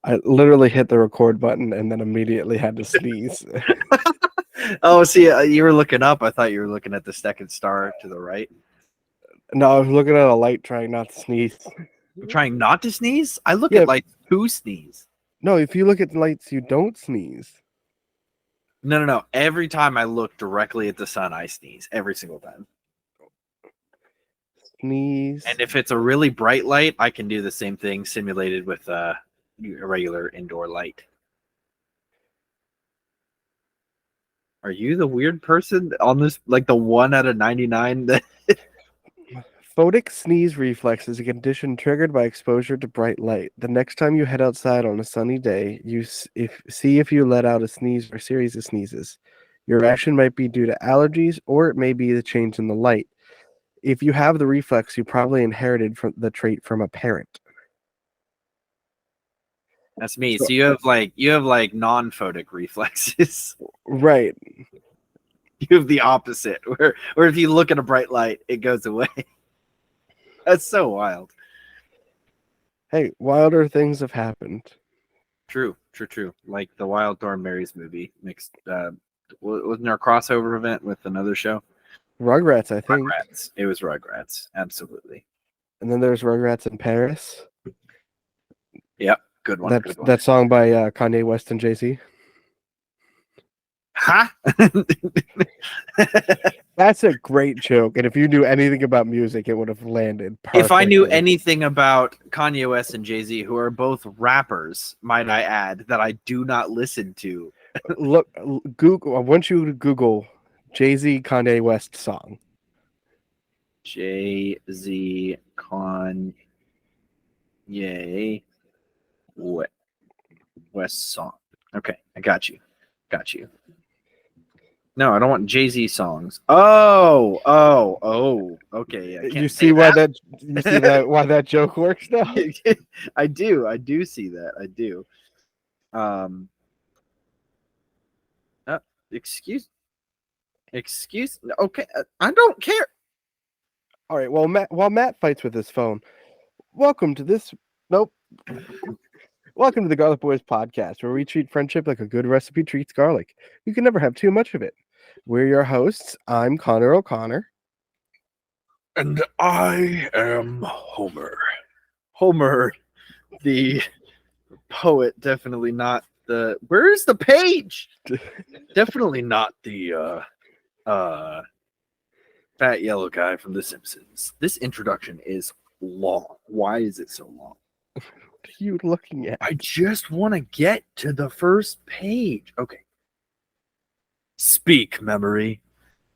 I literally hit the record button and then immediately had to sneeze. Oh, see, you were looking up. I thought you were looking at the second star to the right. No, I was looking at a light trying not to sneeze. I'm trying not to sneeze? I look Yeah. at lights to sneeze. No, if you look at lights, you don't sneeze. No. Every time I look directly at the sun, I sneeze. Every single time. Sneeze. And if it's a really bright light, I can do the same thing simulated with a regular indoor light. Are you the weird person on this, like the 1 out of 99 that Photic sneeze reflex is a condition triggered by exposure to bright light. The next time you head outside on a sunny day, see if you let out a sneeze or series of sneezes. Your reaction might be due to allergies, or it may be the change in the light. If you have the reflex, you probably inherited from the trait from a parent. That's me. So you have like non-photic reflexes. Right. You have the opposite, where if you look at a bright light, it goes away. That's so wild. Hey, wilder things have happened. True. Like the Wild Thornberrys movie mixed. Wasn't there a crossover event with another show? Rugrats, I think. Rugrats. It was Rugrats. Absolutely. And then there's Rugrats in Paris. Yep. Good one. That song by Kanye West and Jay-Z. Huh? That's a great joke. And if you knew anything about music, it would have landed perfectly. If I knew anything about Kanye West and Jay-Z, who are both rappers, might I add, that I do not listen to. Look, Google. I want you to Google Jay-Z Kanye West song. Jay-Z Kanye West song. Okay, I got you. No, I don't want Jay-Z songs. Oh. Okay. You see why that why that joke works now? I do see that. I do. Excuse. Okay, I don't care. All right. Well, while Matt fights with his phone, welcome to the Garlic Boys podcast, where we treat friendship like a good recipe treats garlic. You can never have too much of it. We're your hosts. I'm Connor O'Connor. And I am Homer. Homer, the poet, definitely not the... Where's the page? Definitely not the fat yellow guy from The Simpsons. This introduction is long. Why is it so long? What are you looking at? I just want to get to the first page. Okay. Speak, memory,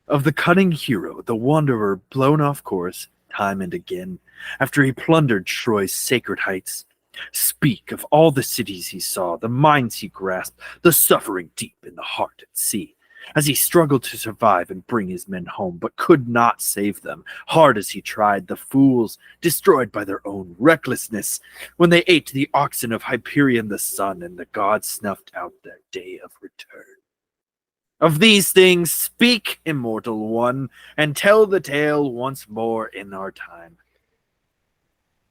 of the cunning hero, the wanderer blown off course time and again after he plundered Troy's sacred heights. Speak of all the cities he saw, the mines he grasped, the suffering deep in the heart at sea, as he struggled to survive and bring his men home, but could not save them. Hard as he tried, the fools, destroyed by their own recklessness, when they ate the oxen of Hyperion the sun, and the gods snuffed out their day of return. Of these things speak, immortal one, and tell the tale once more in our time.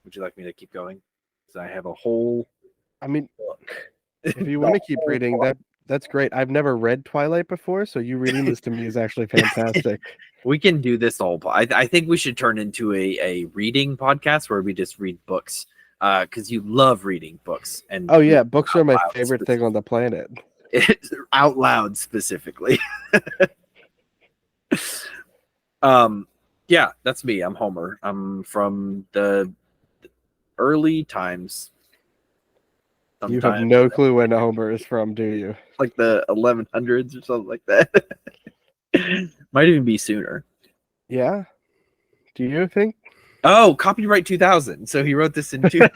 Would you like me to keep going? Because I have a whole book. If you want to keep reading, that's great. I've never read Twilight before, so you reading this to me is actually fantastic. We can do this all. I think we should turn into a reading podcast where we just read books. Because you love reading books. And oh yeah, books are my favorite thing on the planet. Out loud specifically. Yeah, that's me. I'm Homer. I'm from the early times. You have no clue when Homer is from, do you? Like the 1100s or something like that. Might even be sooner. Yeah. Do you think? Oh, copyright 2000. So he wrote this in 2000.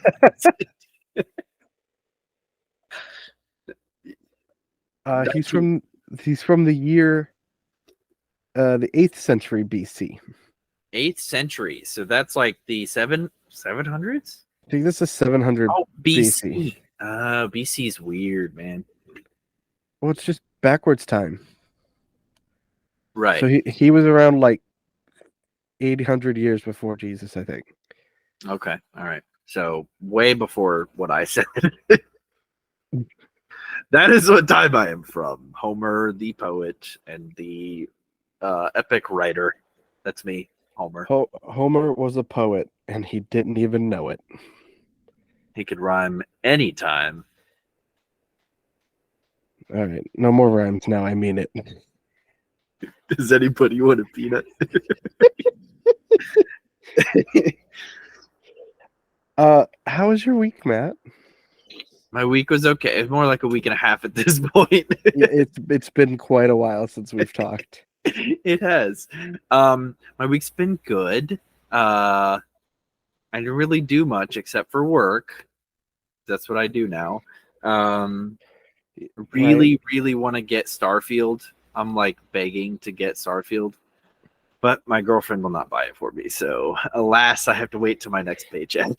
He's from the year the 8th century BC. 8th century. So that's like the 700s? I think this is 700 BC. BC is weird, man. Well, it's just backwards time. Right. So he was around like 800 years before Jesus, I think. Okay. All right. So way before what I said. That is what time I am from. Homer, the poet, and the epic writer. That's me, Homer. Homer was a poet, and he didn't even know it. He could rhyme anytime. All right, no more rhymes now. I mean it. Does anybody want a peanut? How was your week, Matt? My week was okay. It's more like a week and a half at this point. It's been quite a while since we've talked. It has. My week's been good. I didn't really do much except for work. That's what I do now. Really want to get Starfield. I'm like begging to get Starfield, but my girlfriend will not buy it for me. So alas, I have to wait till my next paycheck.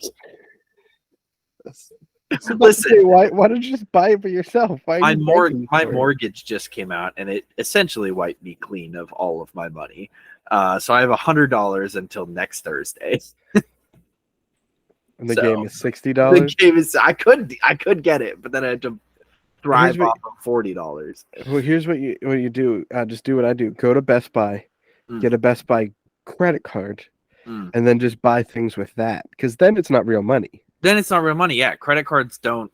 Listen, why don't you just buy it for yourself? My mortgage just came out, and it essentially wiped me clean of all of my money. So I have $100 until next Thursday. And the game is $60. The game is I could get it, but then I had to drive off of $40. Well, here's what you do. Just do what I do. Go to Best Buy, get a Best Buy credit card, and then just buy things with that. Because then it's not real money. Then it's not real money. Yeah, credit cards don't.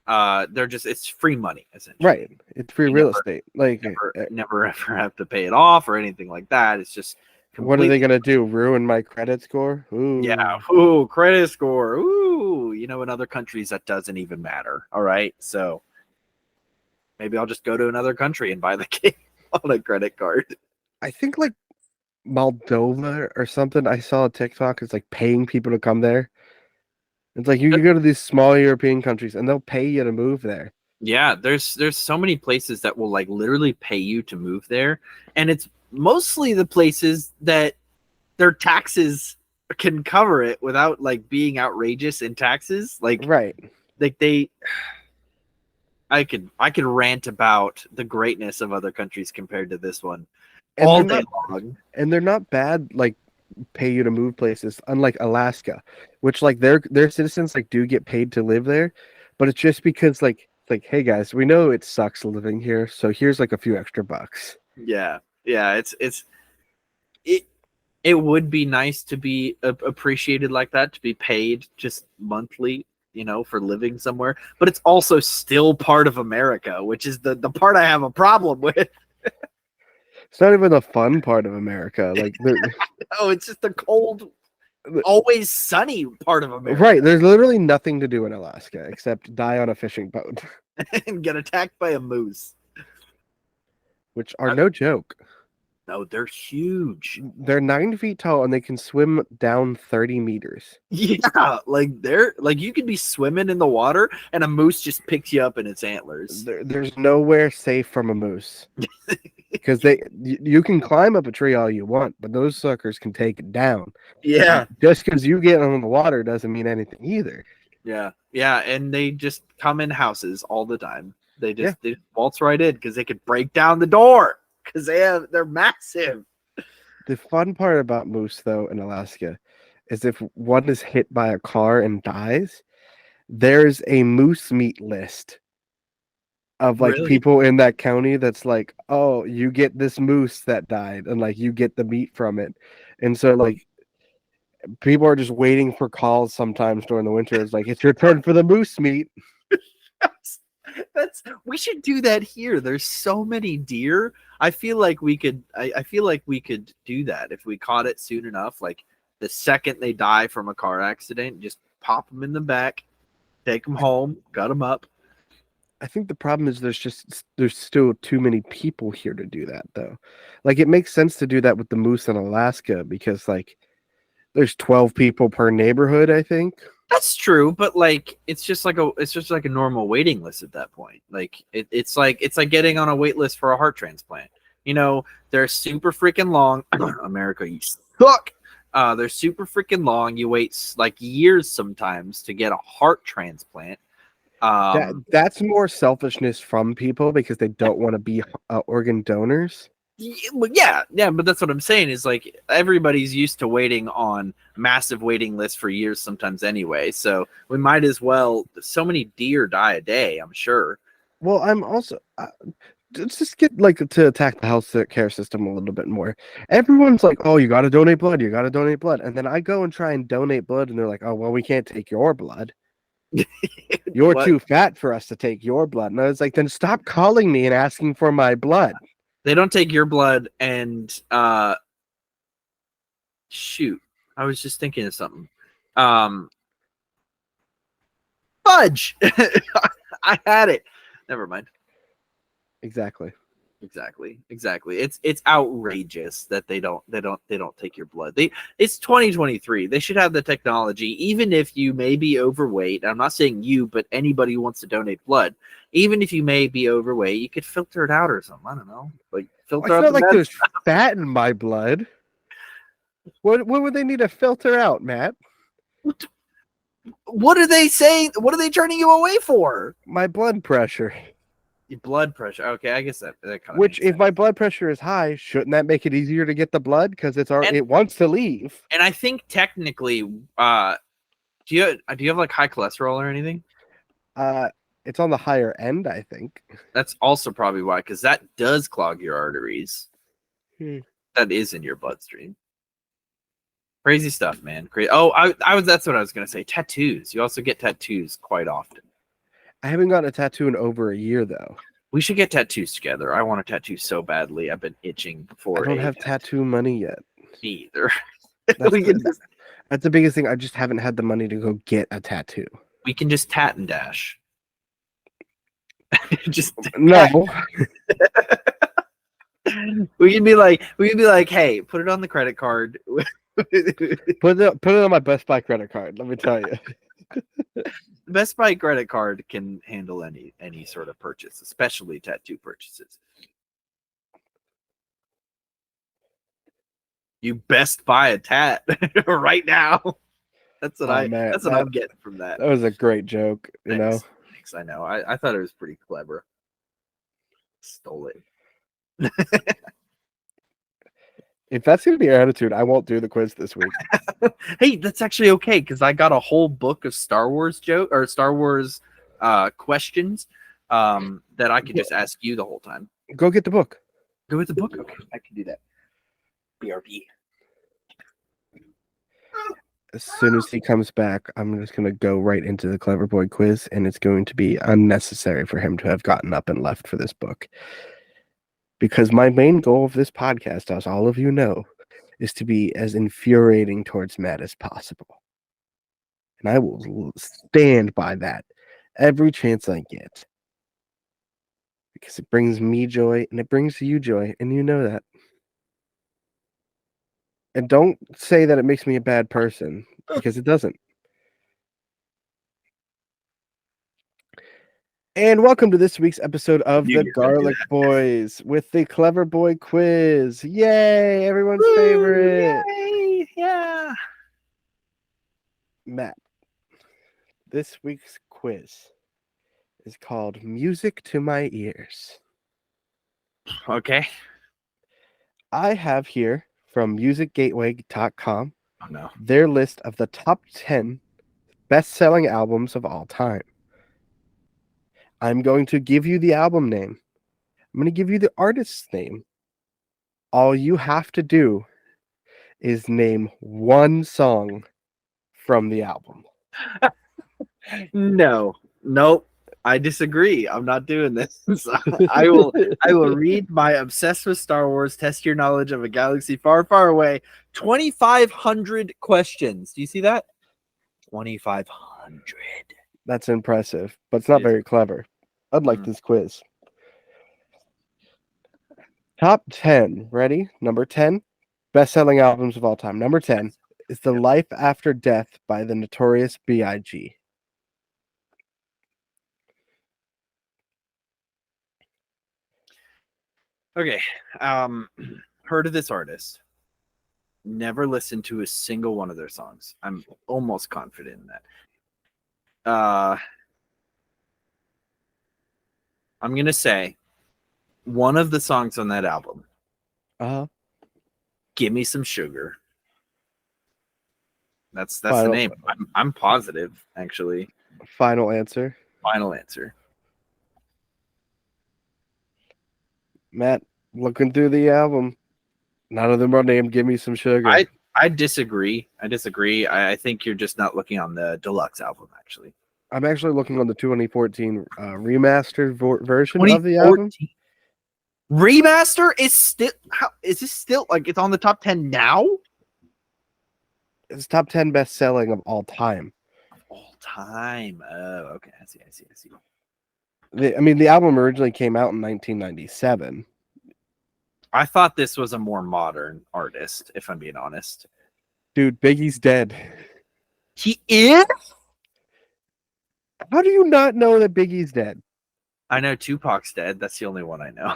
It's free money essentially. Right. It's free real estate. Like never ever have to pay it off or anything like that. It's just. What are they gonna do? Ruin my credit score? Ooh. Yeah. Ooh, credit score. Ooh. In other countries that doesn't even matter. All right. So maybe I'll just go to another country and buy the game on a credit card. I think like Moldova or something. I saw a TikTok. It's like paying people to come there. It's like you can go to these small European countries and they'll pay you to move there. Yeah, there's so many places that will like literally pay you to move there, and it's mostly the places that their taxes can cover it without like being outrageous in taxes. Like I could rant about the greatness of other countries compared to this one all day long. And they're not bad like pay you to move places, unlike Alaska, which like their citizens like do get paid to live there, but it's just because like hey guys, we know it sucks living here, so here's like a few extra bucks. Yeah, it would be nice to be appreciated like that, to be paid just monthly, for living somewhere, but it's also still part of America, which is the part I have a problem with. It's not even the fun part of America. Like, oh, it's just the cold, always sunny part of America. Right. There's literally nothing to do in Alaska except die on a fishing boat and get attacked by a moose, which are no joke. No, they're huge. They're 9 feet tall and they can swim down 30 meters. Yeah, like you could be swimming in the water and a moose just picks you up in its antlers. There's nowhere safe from a moose. Because you can climb up a tree all you want, but those suckers can take it down. Yeah. Just because you get on the water doesn't mean anything either. Yeah. Yeah. And they just come in houses all the time. They just waltz right in because they could break down the door because they're massive. The fun part about moose, though, in Alaska is if one is hit by a car and dies, there's a moose meat list of like people in that county that's like, oh, you get this moose that died and like you get the meat from it. And so like people are just waiting for calls sometimes during the winter. It's like, it's your turn for the moose meat. We should do that here. There's so many deer. I feel like we could do that if we caught it soon enough. Like the second they die from a car accident, just pop them in the back, take them home, gut them up. I think the problem is there's still too many people here to do that, though. Like it makes sense to do that with the moose in Alaska because like there's 12 people per neighborhood, I think. That's true, but like it's just like a normal waiting list at that point. Like it's like getting on a wait list for a heart transplant. They're super freaking long. America, you suck. They're super freaking long. You wait like years sometimes to get a heart transplant. That's more selfishness from people because they don't want to be organ donors. Yeah, but that's what I'm saying is like everybody's used to waiting on massive waiting lists for years sometimes anyway. So we might as well. So many deer die a day, I'm sure. Well, I'm also just get like to attack the health care system a little bit more. Everyone's like, "Oh, you got to donate blood. You got to donate blood," and then I go and try and donate blood, and they're like, "Oh, well, we can't take your blood. You're What? too fat for us to take your blood." And I was like, "Then stop calling me and asking for my blood." They don't take your blood and shoot. I was just thinking of something. Fudge. I had it. Never mind. Exactly. Exactly. It's outrageous that they don't take your blood. It's 2023. They should have the technology, even if you may be overweight. I'm not saying you, but anybody who wants to donate blood, even if you may be overweight, you could filter it out or something. I don't know. Like filter It's out not the like meds. there's fat in my blood. What would they need to filter out, Matt? What are they saying? What are they turning you away for? My blood pressure. Your blood pressure. Okay, I guess that kind of Which, if my blood pressure is high, shouldn't that make it easier to get the blood because it wants to leave? And I think technically, do you have like high cholesterol or anything? It's on the higher end, I think. That's also probably why, because that does clog your arteries. That is in your bloodstream. Crazy stuff, man. Crazy. Oh, that's what I was gonna say. Tattoos. You also get tattoos quite often. I haven't gotten a tattoo in over a year though. We should get tattoos together. I want a tattoo so badly. I've been itching for. I don't have tattoo money yet. Me either. That's the biggest thing. I just haven't had the money to go get a tattoo. We can just tat and dash. Just no. We can be like, hey, put it on the credit card. Put it on my Best Buy credit card. Let me tell you. The Best Buy credit card can handle any sort of purchase, especially tattoo purchases. You best buy a tat right now. That's what I'm getting from that. That was a great joke, you know. Thanks, I know. I thought it was pretty clever. Stole it. If that's gonna be your attitude, I won't do the quiz this week. Hey, that's actually okay because I got a whole book of Star Wars questions that I could just ask you the whole time. Go get the book. Go get the book. Okay, I can do that. BRB. As soon as he comes back, I'm just going to go right into the Clever Boy quiz, and it's going to be unnecessary for him to have gotten up and left for this book. Because my main goal of this podcast, as all of you know, is to be as infuriating towards Matt as possible. And I will stand by that every chance I get. Because it brings me joy, and it brings you joy, and you know that. And don't say that it makes me a bad person, because it doesn't. And welcome to this week's episode of the Garlic Boys with the Clever Boy quiz. Yay! Everyone's favorite. Yay! Yeah. Matt, this week's quiz is called Music to My Ears. Okay. I have here from musicgateway.com their list of the top 10 best-selling albums of all time. I'm going to give you the album name. I'm going to give you the artist's name. All you have to do is name one song from the album. Nope. I disagree. I'm not doing this. I will read my Obsessed with Star Wars, Test Your Knowledge of a Galaxy Far, Far Away 2,500 questions. Do you see that? 2,500. That's impressive, but it's not very clever. I'd like this quiz. Top 10. Ready? Number 10. Best-selling albums of all time. Number 10 is The Life After Death by the Notorious B.I.G. Okay. Heard of this artist. Never listened to a single one of their songs. I'm almost confident in that. I'm going to say one of the songs on that album Uh-huh. Give Me Some Sugar. That's the Final name. I'm positive, actually. final answer. Final answer. Matt, looking through the album, none of them are named Give Me Some Sugar. I disagree. I think you're just not looking on the deluxe album, actually. I'm actually looking on the 2014 remastered version of the album. 2014 remaster is still. How is this still like it's on the top 10 now? It's top 10 best selling of all time. All time. Oh, okay. I see. The album originally came out in 1997. I thought this was a more modern artist, if I'm being honest. Dude, Biggie's dead. He is? How do you not know that Biggie's dead? I know Tupac's dead. That's the only one I know.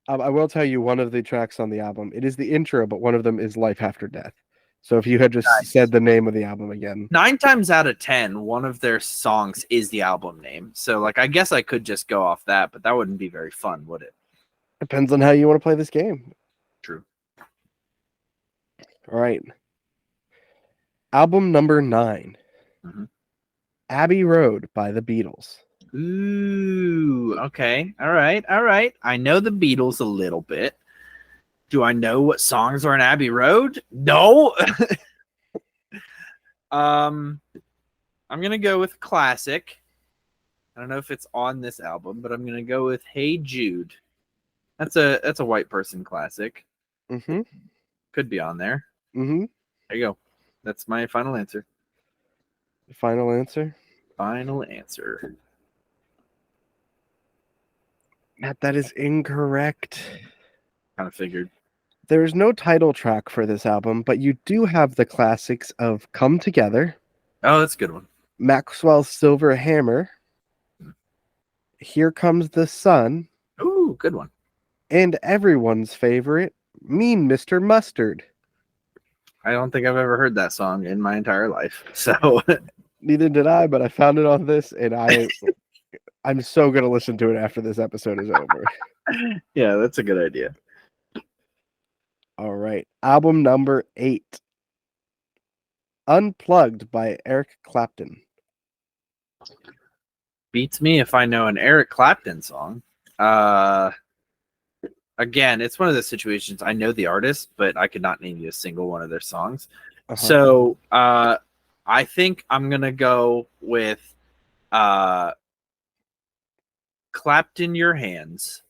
I will tell you one of the tracks on the album. It is the intro, but one of them is Life After Death. So if you had just said the name of the album again. 9 times out of 10, one of their songs is the album name. So, like, I guess I could just go off that, but that wouldn't be very fun, would it? Depends on how you want to play this game. True. All right. Album number 9. Mhm. Abbey Road by the Beatles. Ooh, okay. All right. I know the Beatles a little bit. Do I know what songs are on Abbey Road? No. I'm gonna go with classic. I don't know if it's on this album, but I'm gonna go with Hey Jude. That's a white person classic. Mm-hmm. Could be on there. Mm-hmm. There you go. That's my final answer. Final answer? Final answer. Matt, that is incorrect. Kind of figured. There is no title track for this album, but you do have the classics of Come Together, Oh, that's a good one. Maxwell's Silver Hammer, Here Comes the Sun, Ooh, good one. and everyone's favorite, Mean Mr. Mustard. I don't think I've ever heard that song in my entire life. So Neither did I, but I found it on this, and I'm so going to listen to it after this episode is over. yeah, that's a good idea. All right. Album number 8. Unplugged by Eric Clapton. Beats me if I know an Eric Clapton song. Again, it's one of those situations I know the artist, but I could not name you a single one of their songs. Uh-huh. So I think I'm gonna go with Clapped in Your Hands.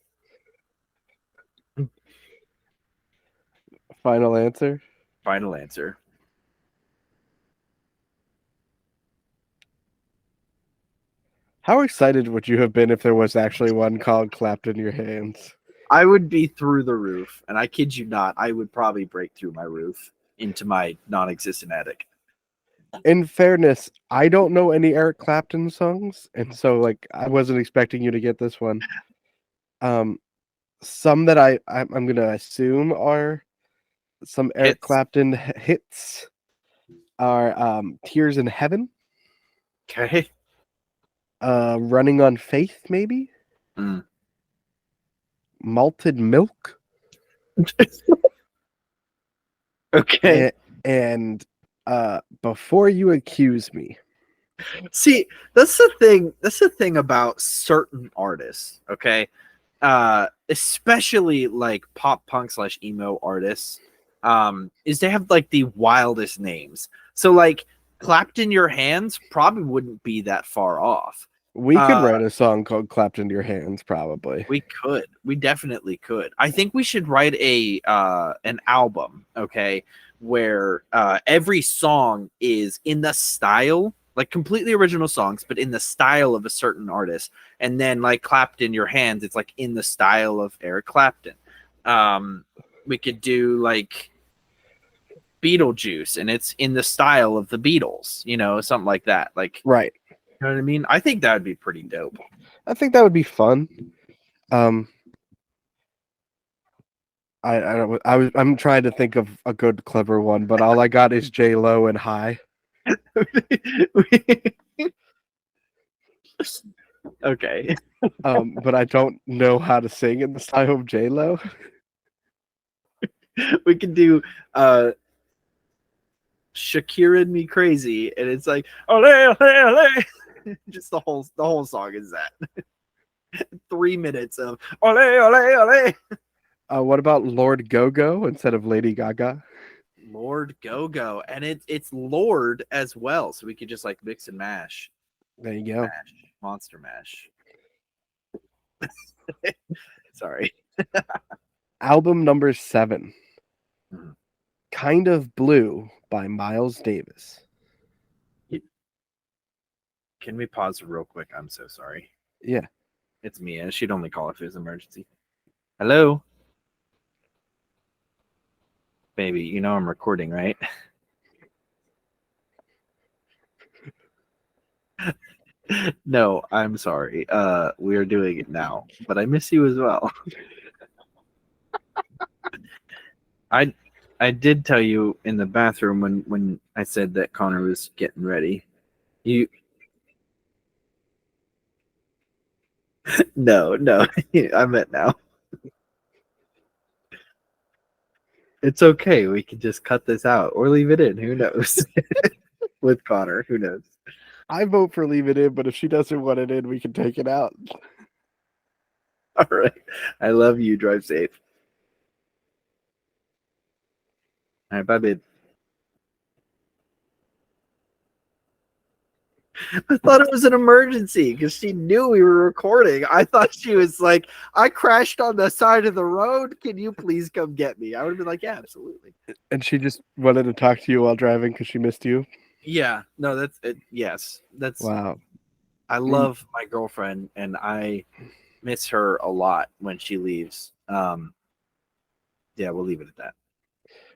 Final answer? Final answer. How excited would you have been if there was actually one called Clapped in Your Hands? I would be through the roof, and I kid you not, I would probably break through my roof into my non-existent attic. In fairness, I don't know any Eric Clapton songs, and so like I wasn't expecting you to get this one. Some that I'm gonna assume are some Eric Hits. Clapton hits are Tears in Heaven, Okay. Running on Faith, maybe? Mm. Malted Milk. Okay. And Before You Accuse Me. See, that's the thing about certain artists, okay? Especially like pop punk / emo artists, is they have like the wildest names. So like Clapped in Your Hands probably wouldn't be that far off. We could write a song called Clapped into Your Hands, probably. We could. We definitely could. I think we should write an album, okay, where every song is in the style, like completely original songs, but in the style of a certain artist. And then like Clapped in Your Hands, it's like in the style of Eric Clapton. We could do like Beetlejuice, and it's in the style of the Beatles, something like that. Like, Right. you know what I mean? I think that would be pretty dope. I think that would be fun. I'm trying to think of a good clever one, but all I got is J-Lo and High. Okay. But I don't know how to sing in the style of J-Lo. We can do Shakira and Me Crazy, and it's like ole ole ole. Just the whole song is that 3 minutes of ole ole ole. What about Lord Go-Go instead of Lady Gaga? Lord Go-Go, and it's Lord as well, so we could just like mix and mash, There you go. monster mash. Sorry. Album number 7. Mhm. Kind of Blue by Miles Davis. Can we pause real quick? I'm so sorry. Yeah. It's Mia. She'd only call if it was an emergency. Hello? Baby, you know I'm recording, right? No, I'm sorry. We are doing it now, but I miss you as well. I did tell you in the bathroom when I said that Connor was getting ready. You no, I meant now. It's okay. We can just cut this out or leave it in. Who knows? With Connor, who knows? I vote for leave it in, but if she doesn't want it in, we can take it out. All right. I love you. Drive safe. All right, bye, babe. I thought it was an emergency because she knew we were recording. I thought she was like, I crashed on the side of the road. Can you please come get me? I would have been like, yeah, absolutely. And she just wanted to talk to you while driving because she missed you. Yeah, no, that's it. Yes, that's. Wow. I love my girlfriend, and I miss her a lot when she leaves. Yeah, we'll leave it at that.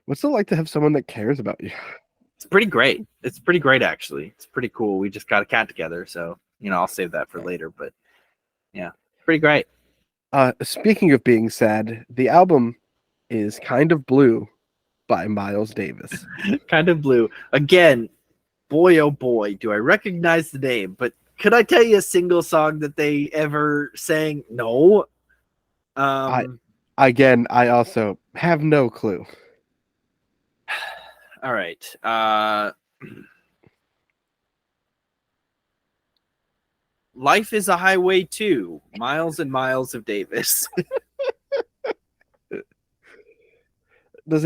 What's it like to have someone that cares about you? It's pretty great. It's pretty great, actually. It's pretty cool. We just got a cat together, so I'll save that for later. But yeah, pretty great. Speaking of being sad, the album is Kind of Blue by Miles Davis. Kind of blue again. Boy, oh boy, do I recognize the name. But could I tell you a single song that they ever sang? No. I also have no clue. All right. Life is a Highway too. Miles and Miles of Davis. Is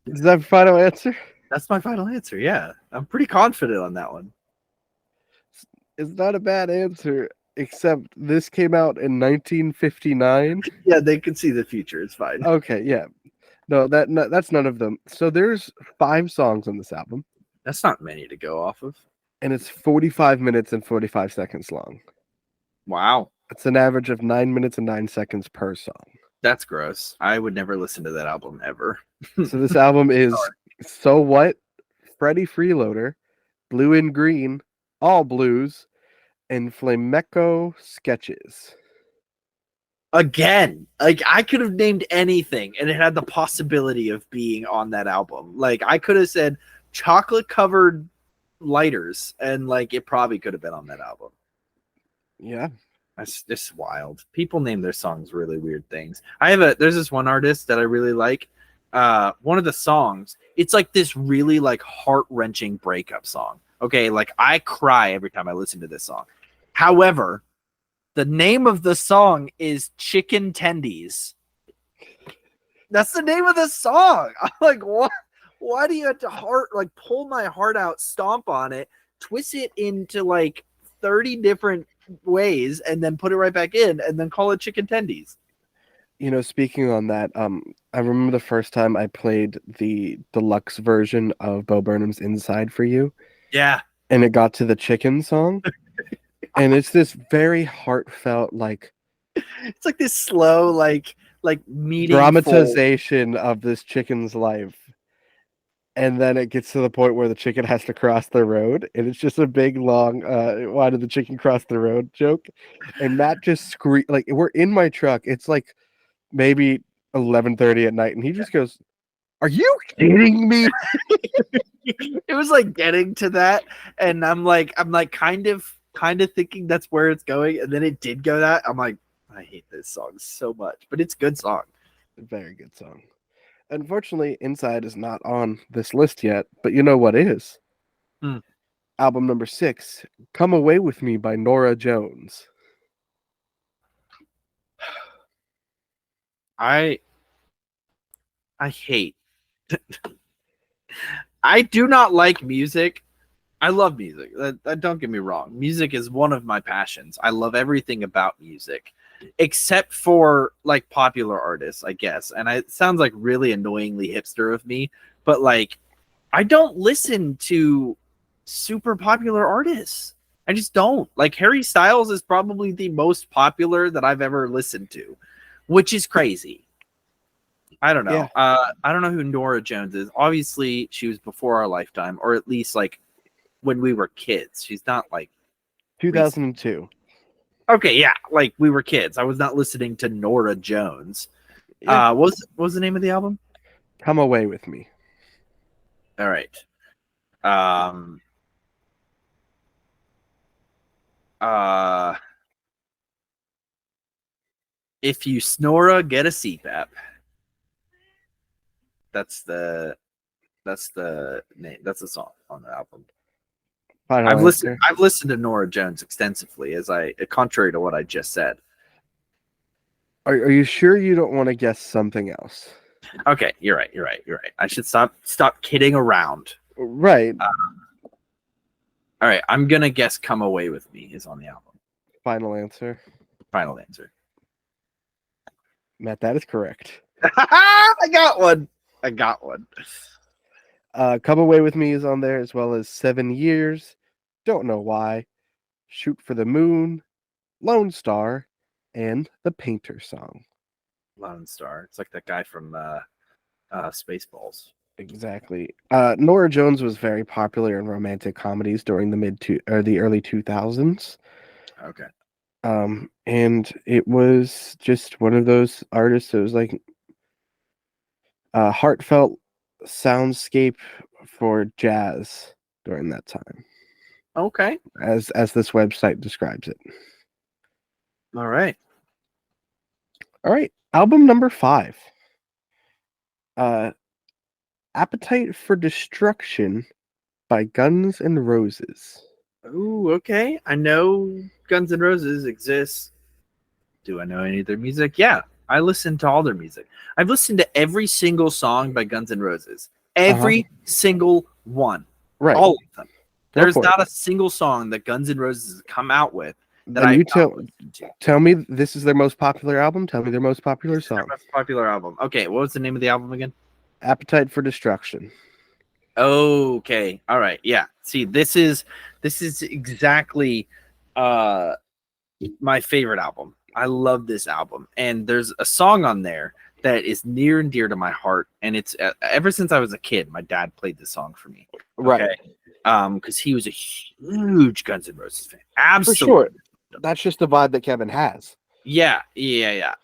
that final answer? That's my final answer. Yeah, I'm pretty confident on that one. It's not a bad answer, except this came out in 1959. Yeah, they can see the future. It's fine. Okay, yeah. No, that's none of them. So there's 5 songs on this album, That's not many to go off of. and it's 45 minutes and 45 seconds long. Wow. It's an average of 9 minutes and 9 seconds per song. That's gross. I would never listen to that album ever. So this album is So What, Freddie Freeloader, Blue and Green, All Blues, and Flamenco Sketches. Again, like I could have named anything and it had the possibility of being on that album. Like I could have said chocolate covered lighters and like it probably could have been on that album. Yeah. That's just wild. People name their songs really weird things. There's this one artist that I really like. One of the songs, it's like this really like heart-wrenching breakup song. Okay, like I cry every time I listen to this song. However, the name of the song is Chicken Tendies. That's the name of the song. I'm like, what? Why do you have to pull my heart out, stomp on it, twist it into like 30 different ways, and then put it right back in, and then call it Chicken Tendies? Speaking on that, I remember the first time I played the deluxe version of Bo Burnham's Inside for You. Yeah. And it got to the chicken song. And it's this very heartfelt, like it's like this slow, like meaningful dramatization of this chicken's life. And then it gets to the point where the chicken has to cross the road, and it's just a big long why did the chicken cross the road joke. And Matt just like we're in my truck. It's like maybe 11:30 at night, and he just goes, "Are you kidding me?" It was like getting to that, and I'm like kind of thinking that's where it's going, and then it did go that. I'm like, I hate this song so much, but it's a good song. Very good song. Unfortunately, Inside is not on this list yet, but you know what is? Hmm. Album number 6, Come Away With Me by Nora Jones. I hate. I do not like music. I love music. Don't get me wrong. Music is one of my passions. I love everything about music, except for like popular artists, I guess. And it sounds like really annoyingly hipster of me, but like I don't listen to super popular artists. I just don't. Like Harry Styles is probably the most popular that I've ever listened to, which is crazy. I don't Yeah, know. I don't know who Nora Jones is. Obviously, she was before our lifetime, or at least like when we were kids. She's not like recent. 2002. Okay, yeah, like we were kids. I was not listening to Nora Jones. Yeah, What was the name of the album? Come Away With Me. All right. Um. Uh. If you snora, get a CPAP. That's the that's the name. That's the song on the album. Final answer. I've listened to Nora Jones extensively, contrary to what I just said. Are you sure you don't want to guess something else? Okay, you're right. You're right. You're right. I should stop kidding around. Right. All right, I'm gonna guess "Come Away with Me" is on the album. Final answer. Final answer. Matt, that is correct. I got one. I got one. Come Away With Me is on there, as well as 7 Years, Don't Know Why, Shoot for the Moon, Lone Star, and the Painter Song. Lone Star. It's like that guy from Spaceballs. Exactly. Nora Jones was very popular in romantic comedies during the early 2000s. Okay. And it was just one of those artists that was like a heartfelt soundscape for jazz during that time, Okay. as this website describes it. All right. All right, album number 5. Uh, Appetite for Destruction by Guns N' Roses. Ooh, okay. I know Guns N' Roses exists. Do I know any of their music? Yeah, I listen to all their music. I've listened to every single song by Guns N' Roses. Uh-huh. Every single one. Right. All of them. Go There's for it. not a single song that Guns N' Roses has come out with that Then I've you not listened to. tell me this is their most popular album. Tell me their most popular Their song. most popular album. Okay, what was the name of the album again? Appetite for Destruction. Okay. All right. Yeah. See, this is exactly my favorite album. I love this album. And there's a song on there that is near and dear to my heart, and it's ever since I was a kid, my dad played this song for me. Right. Okay. Because he was a huge Guns N' Roses fan. For Absolutely. sure. That's just the vibe that Kevin has. Yeah.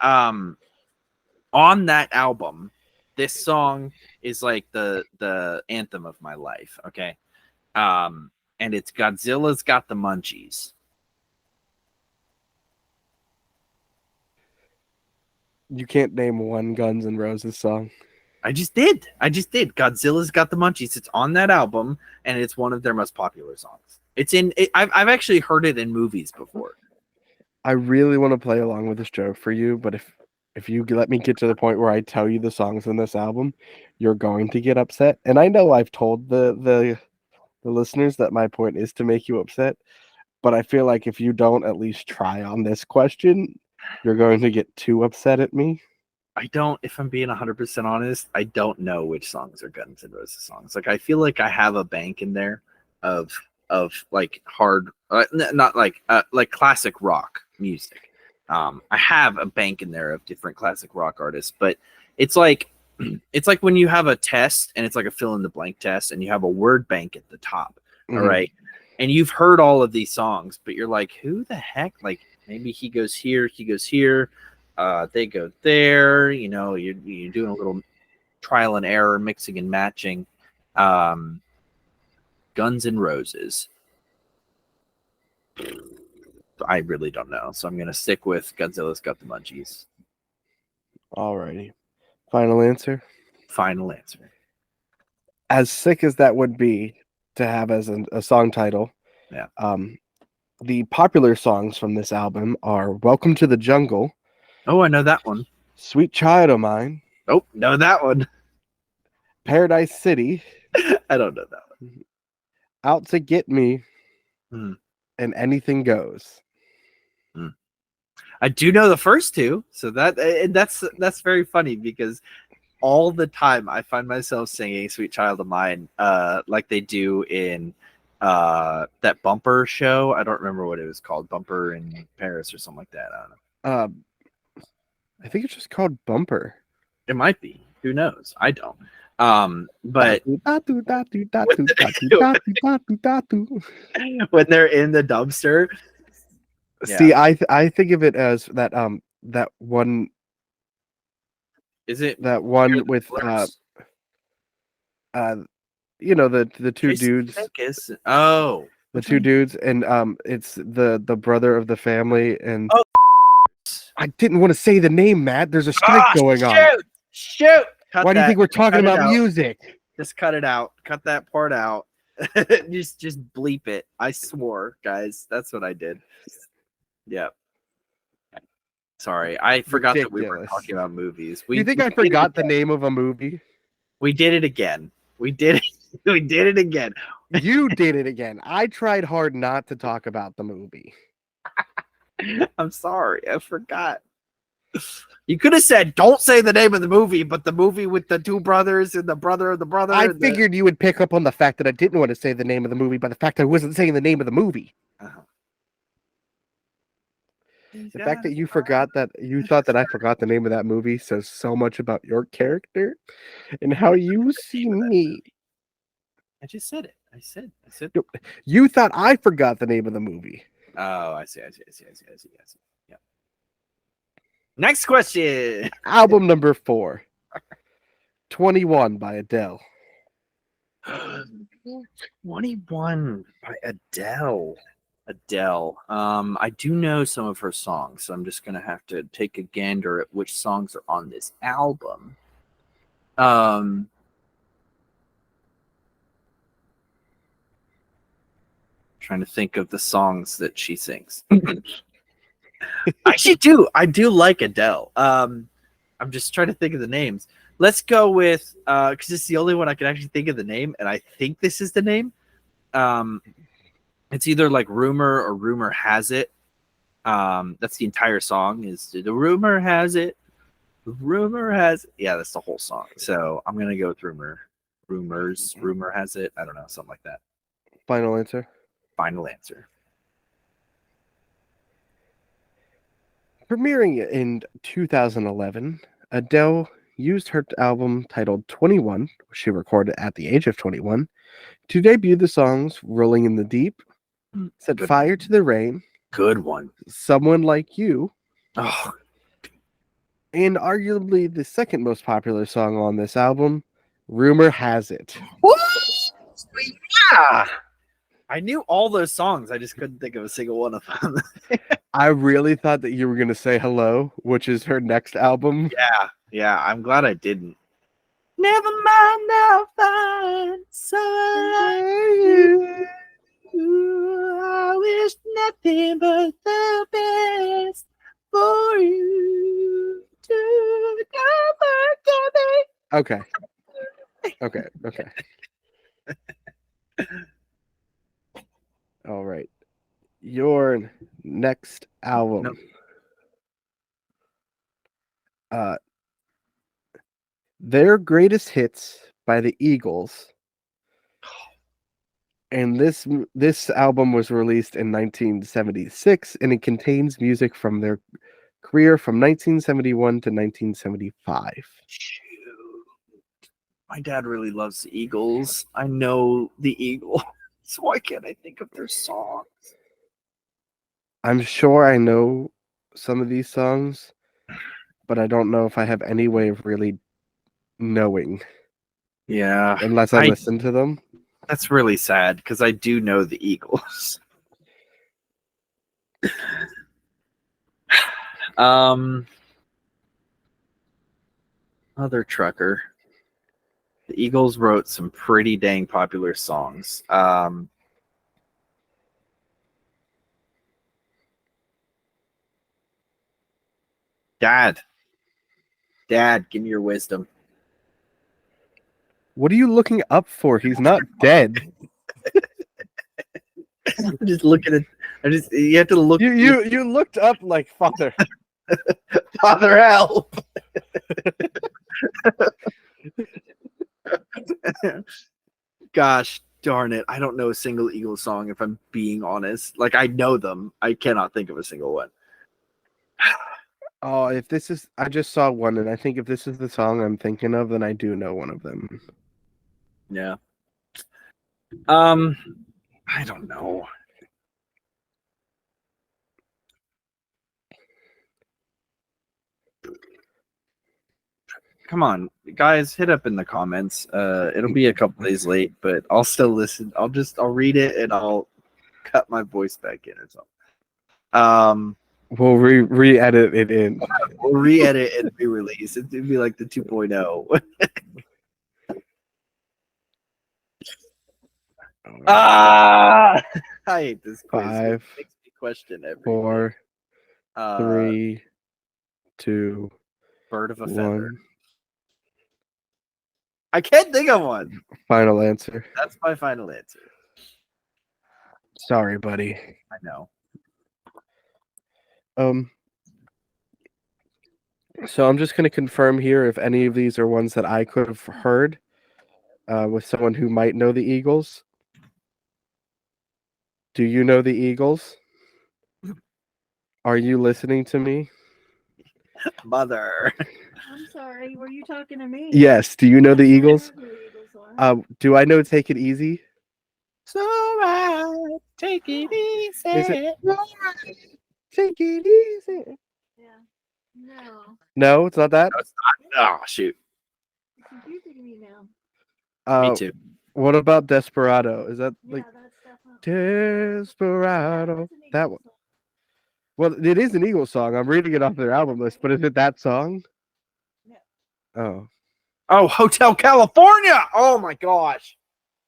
On that album, this song is like the anthem of my life. Okay. And it's Godzilla's Got the Munchies. You can't name one Guns N' Roses song. I just did. Godzilla's Got the Munchies. It's on that album, and it's one of their most popular songs. I've actually heard it in movies before. I really want to play along with this joke for you, but if you let me get to the point where I tell you the songs in this album, you're going to get upset. And I know I've told the listeners that my point is to make you upset, but I feel like if you don't at least try on this question, you're going to get too upset at me. I don't, if I'm being 100% honest, I don't know which songs are Guns N' Roses songs. Like I feel like I have a bank in there of like hard, not like classic rock music. I have a bank in there of different classic rock artists, but it's like it's like when you have a test and it's like a fill in the blank test and you have a word bank at the top. All Mhm. right. And you've heard all of these songs, but you're like, who the heck? Like maybe he goes here, they go there, you're doing a little trial and error, mixing and matching. Guns N' Roses. I really don't know. So I'm gonna stick with Godzilla's Got the Munchies. Alrighty. Final answer. Final answer. As sick as that would be to have as a song title, Yeah. The popular songs from this album are "Welcome to the Jungle," Oh, I know that one. "Sweet Child of Mine," Oh, know that one. "Paradise City," I don't know that one. "Out to Get Me," Hmm. and "Anything Goes." I do know the first two, so that's very funny because all the time I find myself singing "Sweet Child of Mine," like they do in that Bumper show. I don't remember what it was called, Bumper in Paris or something like that. I don't know. I think it's just called Bumper. It might be. Who knows? I don't. But when they're in the dumpster, see, I think of it as that one. Is it that one with the two Tracy dudes, Pickens? Oh, the two dudes, and it's the brother of the family, and oh, I didn't want to say the name, Matt. There's a strike going on. Shoot! Cut Why do you that. think we're talking Cut it about out. music? Just cut it out. Cut that part out. just bleep it. I swore, guys. That's what I did. Yep. Sorry, I forgot that we were Ridiculous. talking about movies. You think I forgot the name of a movie? We did it again. We did it. We did it again. You did it again. I tried hard not to talk about the movie. I'm sorry. I forgot. You could have said, "Don't say the name of the movie," but the movie with the two brothers and the brother of the brother. I figured you would pick up on the fact that I didn't want to say the name of the movie by the fact I wasn't saying the name of the movie. The fact that you forgot that you thought that I forgot the name of that movie says so much about your character and how you see me. I just said it. I said. You thought I forgot the name of the movie. Oh, I see. Yeah. Next question. Album number 4. 21 by Adele. 21 by Adele. I do know some of her songs, so I'm just gonna have to take a gander at which songs are on this album. Trying to think of the songs that she sings. I do like Adele. I'm just trying to think of the names. Let's go with because it's the only one I can actually think of the name, and I think this is the name. It's either like Rumor or Rumor Has It. That's the entire song. Is the Rumor Has It? Rumor Has It. Yeah, that's the whole song. So I'm gonna go with Rumor Has It. I don't know, something like that. Final answer. Final answer. Premiering in 2011, Adele used her album titled 21, which she recorded at the age of 21, to debut the songs Rolling in the Deep, Set Fire to the Rain, Good one, Someone Like You, and arguably the second most popular song on this album, Rumor Has It. Yeah! I knew all those songs. I just couldn't think of a single one of them. I really thought that you were going to say Hello, which is her next album. Yeah, I'm glad I didn't. Never mind, I'll find someone like you. I wish nothing but the best for you to Okay. All right. Your next album. Their Greatest Hits by the Eagles. And this album was released in 1976, and it contains music from their career from 1971 to 1975. My dad really loves the Eagles. I know the Eagles. So why can't I think of their songs? I'm sure I know some of these songs, but I don't know if I have any way of really knowing. Yeah. Unless I listen to them. That's really sad because I do know the Eagles. Other trucker. The Eagles wrote some pretty dang popular songs. Dad, give me your wisdom. What are you looking up for? He's not dead. I'm just looking at. You have to look. You looked up like father. Father help. Gosh darn it. I don't know a single Eagles song if I'm being honest. Like I know them. I cannot think of a single one. Oh, if this is, I just saw one, and I think if this is the song I'm thinking of, then I do know one of them. Yeah. I don't know. Come on, guys, hit up in the comments. It'll be a couple days late, but I'll still listen. I'll read it and I'll cut my voice back in or something. We'll re-edit it in. We'll re-edit and re-release. It'd be like the 2.0. I hate this quiz. 5, It makes me question everything. 4, 3, 2, bird of a 1. feather. I can't think of one. Final answer. That's my final answer. Sorry, buddy. I know. So I'm just going to confirm here if any of these are ones that I could have heard with someone who might know the Eagles. Do you know the Eagles? Are you listening to me? Mother. I'm sorry, were you talking to me? Yes. Do you know the Eagles? I know who the Eagles are. Do I know Take It Easy? So right, take it easy. Is it? Take it easy. Yeah. No. No, it's not that. No, it's not. Oh shoot. It's confusing me now. Me too. What about Desperado? Is that Yeah, like that's definitely. Desperado? That's an That Eagles one. song. Well, it is an Eagles song. I'm reading it off their album list, but is it that song? No. Oh, Oh, Hotel California. Oh my gosh.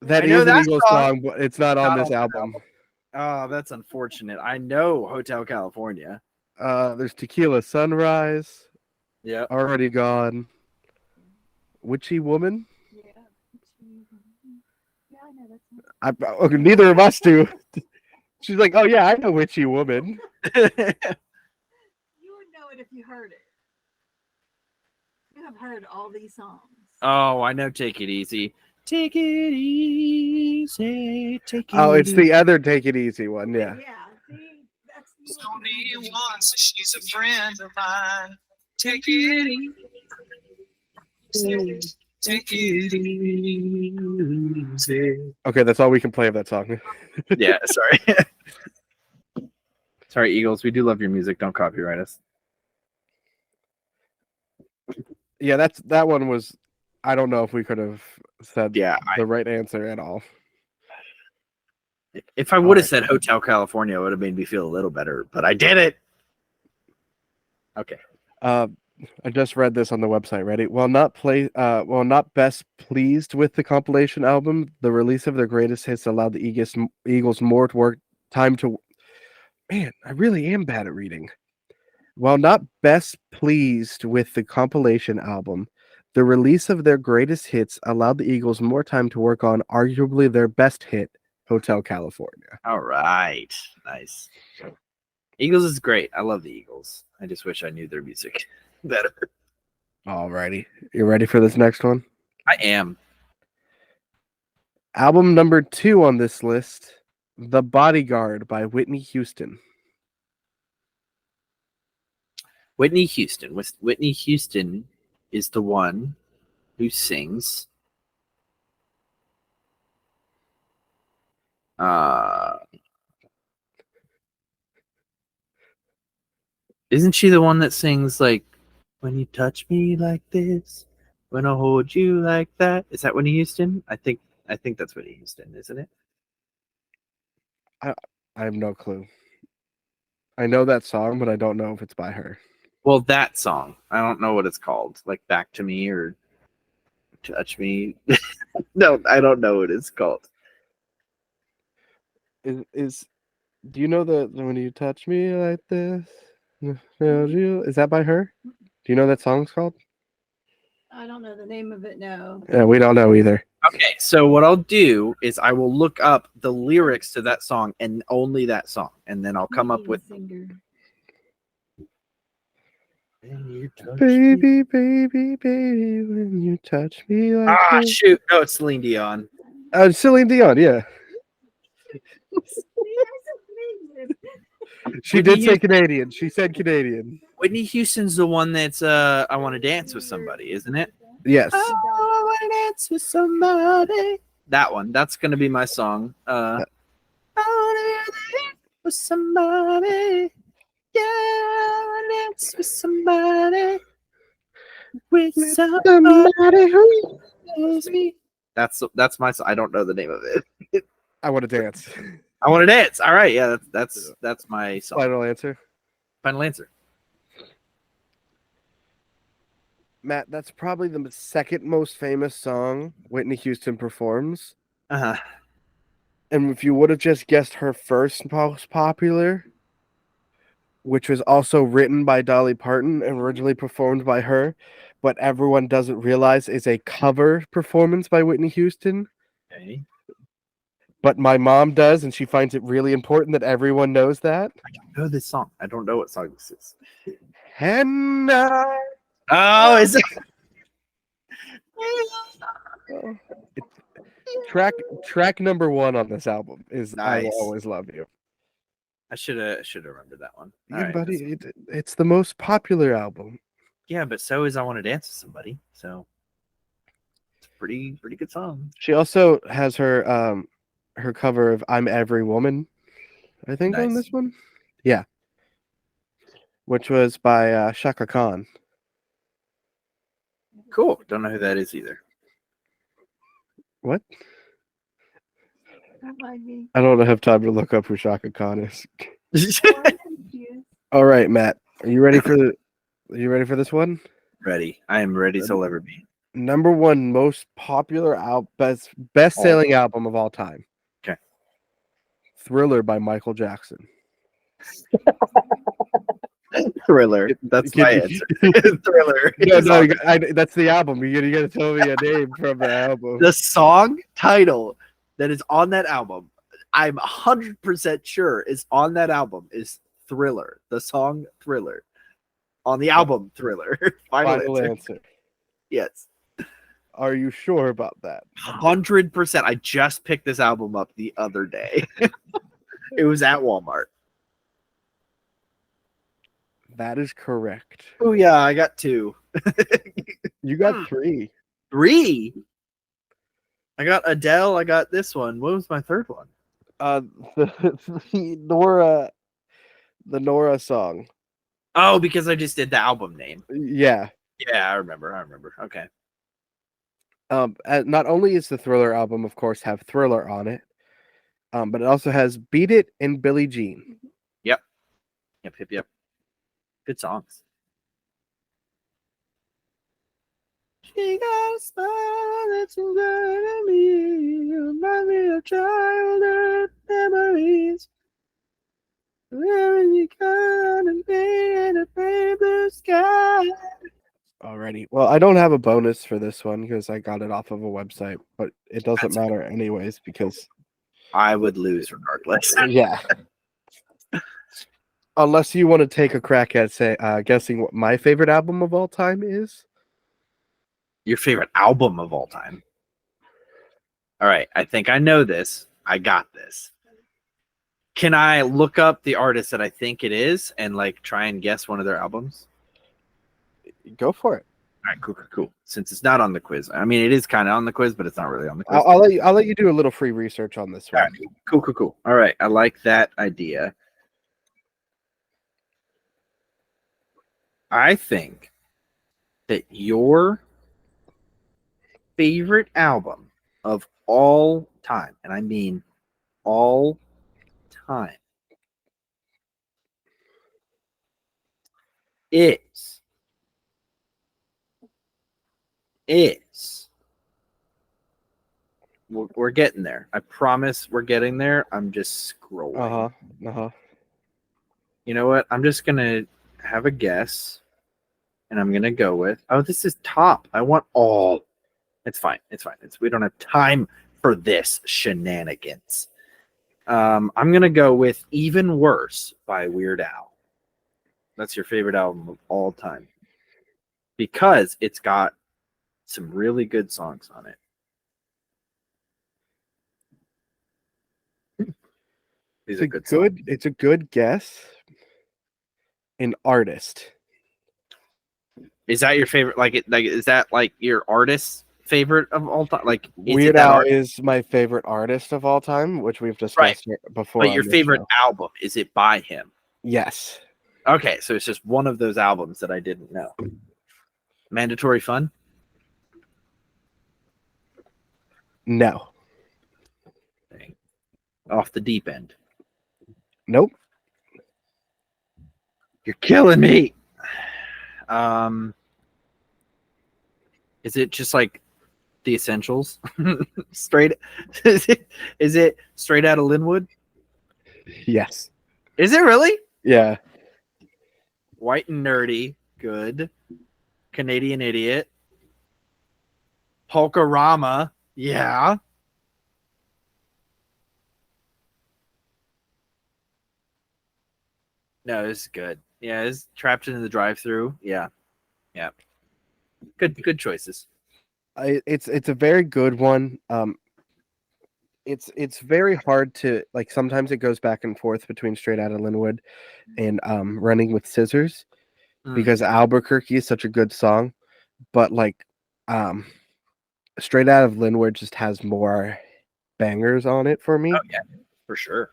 that I know is an that Eagles song. song, but it's not on this album. Oh, that's unfortunate. I know Hotel California. There's Tequila Sunrise. Yeah. Already Gone. Witchy Woman. Yeah. Yeah, I know that song. Okay, neither of us do. She's like, oh yeah, I know Witchy Woman. You would know it if you heard it. You have heard all these songs. Oh, I know Take It Easy. Take it easy. Take it Oh, it's easy. the other Take It Easy one. Yeah. Yeah. See, that's It's only once, she's a friend of mine. Take it easy. Take it easy. Okay, that's all we can play of that song. Yeah, sorry. Sorry, Eagles. We do love your music. Don't copyright us. Yeah, that one was. I don't know if we could have said Yeah, the right answer at all. If I would have said Hotel California, it would have made me feel a little better, but I did it. Okay. I just read this on the website. Ready? While not best pleased with the compilation album, the release of their greatest hits allowed the Eagles more time to. Man, I really am bad at reading. While not best pleased with the compilation album, the release of their greatest hits allowed the Eagles more time to work on arguably their best hit, Hotel California. All right. Nice. Eagles is great. I love the Eagles. I just wish I knew their music better. Alrighty. You ready for this next one? I am. Album number 2 on this list, The Bodyguard by Whitney Houston. Whitney Houston. Whitney Houston is the one who sings. Isn't she the one that sings like "When You Touch Me Like This, When I Hold You Like That"? Is that Whitney Houston? I think that's Whitney Houston, isn't it? I have no clue. I know that song, but I don't know if it's by her. Well, that song. I don't know what it's called. Like "Back to Me" or touch me. No, I don't know what it's called. Is do you know the when you touch me like this? Is that by her? Do you know that song's called? I don't know the name of it. No. Yeah, we don't know either. Okay, so what I'll do is I will look up the lyrics to that song and only that song, and then I'll come up with. Singer. Baby, baby, baby, when you touch me like Ah, this. shoot! No, it's Celine Dion. Celine Dion, yeah. She Whitney did say Canadian. She said Canadian. Whitney Houston's the one that's I want to dance with somebody, isn't it? Yes. Oh, I want to dance with somebody. That one. That's gonna be my song. I want to dance with somebody. Yeah, I want to dance with somebody. With somebody who knows me. That's my song. I don't know the name of it. I want to dance. I want to dance. All right, yeah, that's my song. Final answer. Final answer. Matt, that's probably the second most famous song Whitney Houston performs. Uh-huh. And if you would have just guessed her first most popular, which was also written by Dolly Parton and originally performed by her, but everyone doesn't realize is a cover performance by Whitney Houston. Okay. But my mom does, and she finds it really important that everyone knows that. I know this song. I don't know what song this is. And I... Oh, is it? Track number 1 on this album is I Will Nice. Always Love You. I should have remembered that one. All Yeah, right, buddy, it's the most popular album. yeah, but so is I Want to Dance with Somebody. So it's a pretty good song. She also has her cover of I'm Every Woman, I think, on Nice. this one. Yeah. Which was by Shaka Khan. Cool. Don't know who that is either. What? Don't mind me. I don't have time to look up who Shaka Khan is. Oh, I'm confused. All right, Matt. Are you ready for this one? Ready. I am ready till ever be. Number 1 most popular best selling album of all time. Okay. Thriller by Michael Jackson. Thriller. That's my answer. Thriller. No, that's the album. You gotta tell me a name from the album. The song title that is on that album, I'm 100% sure is on that album is Thriller. The song Thriller. On the album Thriller. Final answer. Yes. Are you sure about that? 100%. I just picked this album up the other day. It was at Walmart. That is correct. Oh yeah, I got 2. You got 3. 3. I got Adele. I got this one. What was my third one? The Nora song. Oh, because I just did the album name. Yeah. Yeah, I remember. Okay. Not only is the Thriller album, of course, have Thriller on it, but it also has Beat It and Billie Jean. Yep. Good songs. She got a smile that's to me, remind me of childhood memories. Where you come and be in a paper sky. Alrighty. Well, I don't have a bonus for this one because I got it off of a website, but it doesn't That's matter anyways because I would lose regardless. yeah. Unless you want to take a crack at guessing what my favorite album of all time is. Your favorite album of all time. All right, I think I know this. I got this. Can I look up the artist that I think it is and like try and guess one of their albums? Go for it. All right, cool. Since it's not on the quiz, I mean it is kind of on the quiz, but it's not really on the quiz. I'll let you do a little free research on this one. All right, cool. All right, I like that idea. I think that your favorite album of all time, and I mean all time, is We're getting there. I promise we're getting there. I'm just scrolling. Uh-huh. You know what? I'm just gonna have a guess, and I'm gonna go with. Oh, this is top. I want all. It's fine. We don't have time for this shenanigans. I'm gonna go with "Even Worse" by Weird Al. That's your favorite album of all time because it's got some really good songs on it. These are good songs. It's a good guess. An artist. Is that your favorite? Like, is that like your artist's favorite of all time? Like, is Weird it that Al art? is my favorite artist of all time, which we've discussed before. But your on this favorite show. album, is it by him? Yes. Okay, so it's just one of those albums that I didn't know. Mandatory Fun? No. Dang. Off the deep end. Nope. You're killing me. Is it just like the essentials? Straight is it straight out of Linwood? Yes. Is it really? Yeah. White and Nerdy, good. Canadian Idiot. Polkarama, yeah. No, this is good. Yeah, it's Trapped in the Drive-Thru. Yeah. Good choices. It's a very good one. It's very hard to like. Sometimes it goes back and forth between Straight Outta Linwood and Running with Scissors because Albuquerque is such a good song, but like Straight Out of Linwood just has more bangers on it for me. Oh yeah, for sure.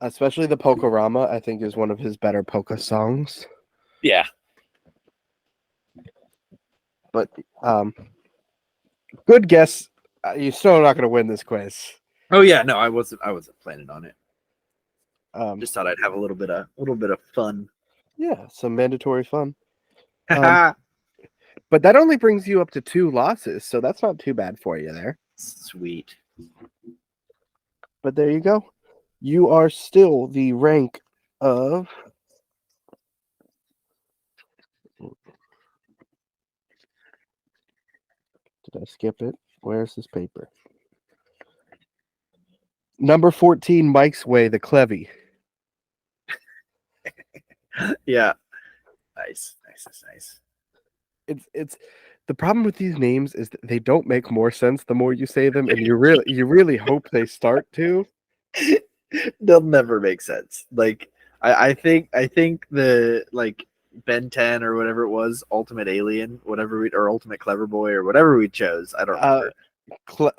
Especially the Polkarama, I think, is one of his better polka songs. Yeah. But good guess. You're still not going to win this quiz. Oh yeah, no, I wasn't planning on it. Just Just thought I'd have a little bit of fun. yeah, some mandatory fun. But that only brings you up to 2 losses, so that's not too bad for you there. Sweet. But there you go. You are still the rank of. Did I skip it? Where's this paper? Number 14, Mike's Way, the Clevy. Yeah. Nice. It's the problem with these names is that they don't make more sense the more you say them, and you really hope they start to. They'll never make sense. Like I think the like Ben 10 or whatever it was, Ultimate Alien, or Ultimate Clever Boy or whatever we chose. I don't remember.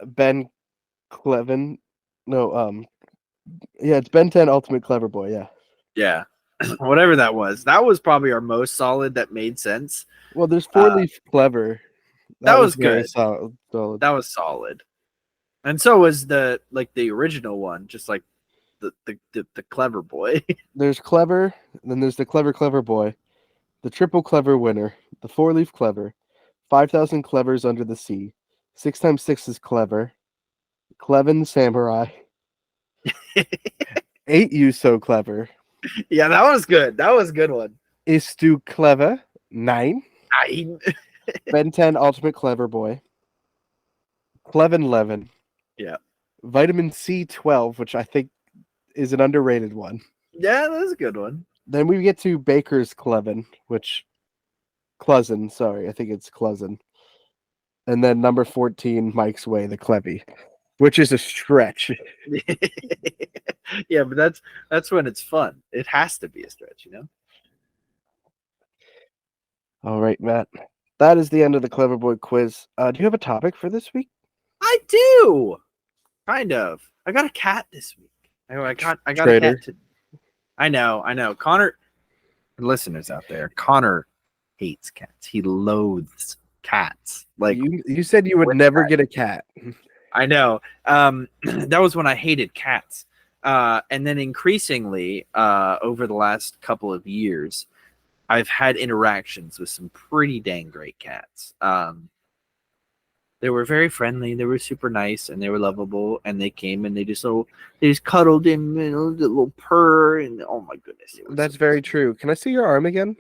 Ben Clevin. No, yeah, it's Ben 10 Ultimate Clever Boy, yeah. Yeah. Whatever that was. That was probably our most solid that made sense. Well, there's 4-leaf Clever. That was very good. solid. That was solid. And so was the original one, just like the Clever Boy. There's Clever, and then there's the Clever Boy, the Triple Clever Winner, the 4-leaf Clever, 5,000 Clevers Under the Sea, 6x6 is Clever, Clevin Samurai, 8 You So Clever, Yeah, that was good. That was a good one. Istu Clever, 9, I Ben 10 Ultimate Clever Boy, Clevin 11, Yeah. Vitamin C 12, which I think is an underrated one. Yeah, that was a good one. Then we get to Baker's Clevin, which Cluzin, sorry, I think it's Cluzin. And then number 14, Mike's Way, the Clevy, which is a stretch. Yeah, but that's when it's fun. It has to be a stretch, you know? All right, Matt. That is the end of the Clever Boy quiz. Do you have a topic for this week? I do. Kind of. I got a cat this week. I got Traitor. a cat. I know. Connor, listeners out there, Connor hates cats. He loathes cats. Like You said you would never get a cat. I know. That was when I hated cats. And then increasingly, over the last couple of years, I've had interactions with some pretty dang great cats. They were very friendly. They were super nice and they were lovable. And they came and they just cuddled him, you know, the little purr, and oh my goodness, it was That's very true. Can I see your arm again?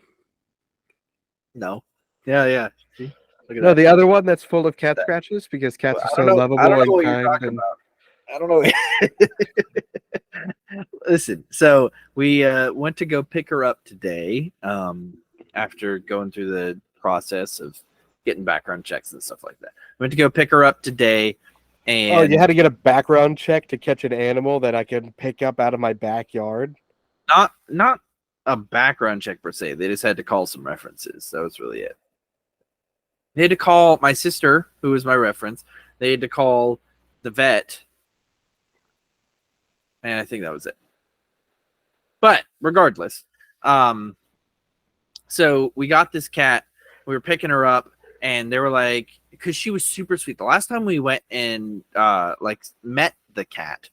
no, yeah. See? Look at No, that. the other one that's full of cat scratches because cats are I so don't know. lovable I don't know and what you're kind. talking And about. I don't know. Listen, so we went to go pick her up today after going through the process of getting background checks and stuff like that. Went to go pick her up today, and oh, you had to get a background check to catch an animal that I can pick up out of my backyard. not a background check per se. They just had to call some references. That was really it. They had to call my sister, who was my reference. They had to call the vet, and I think that was it. But regardless, so we got this cat. We were picking her up, and they were like, because she was super sweet. The last time we went and like met the cat,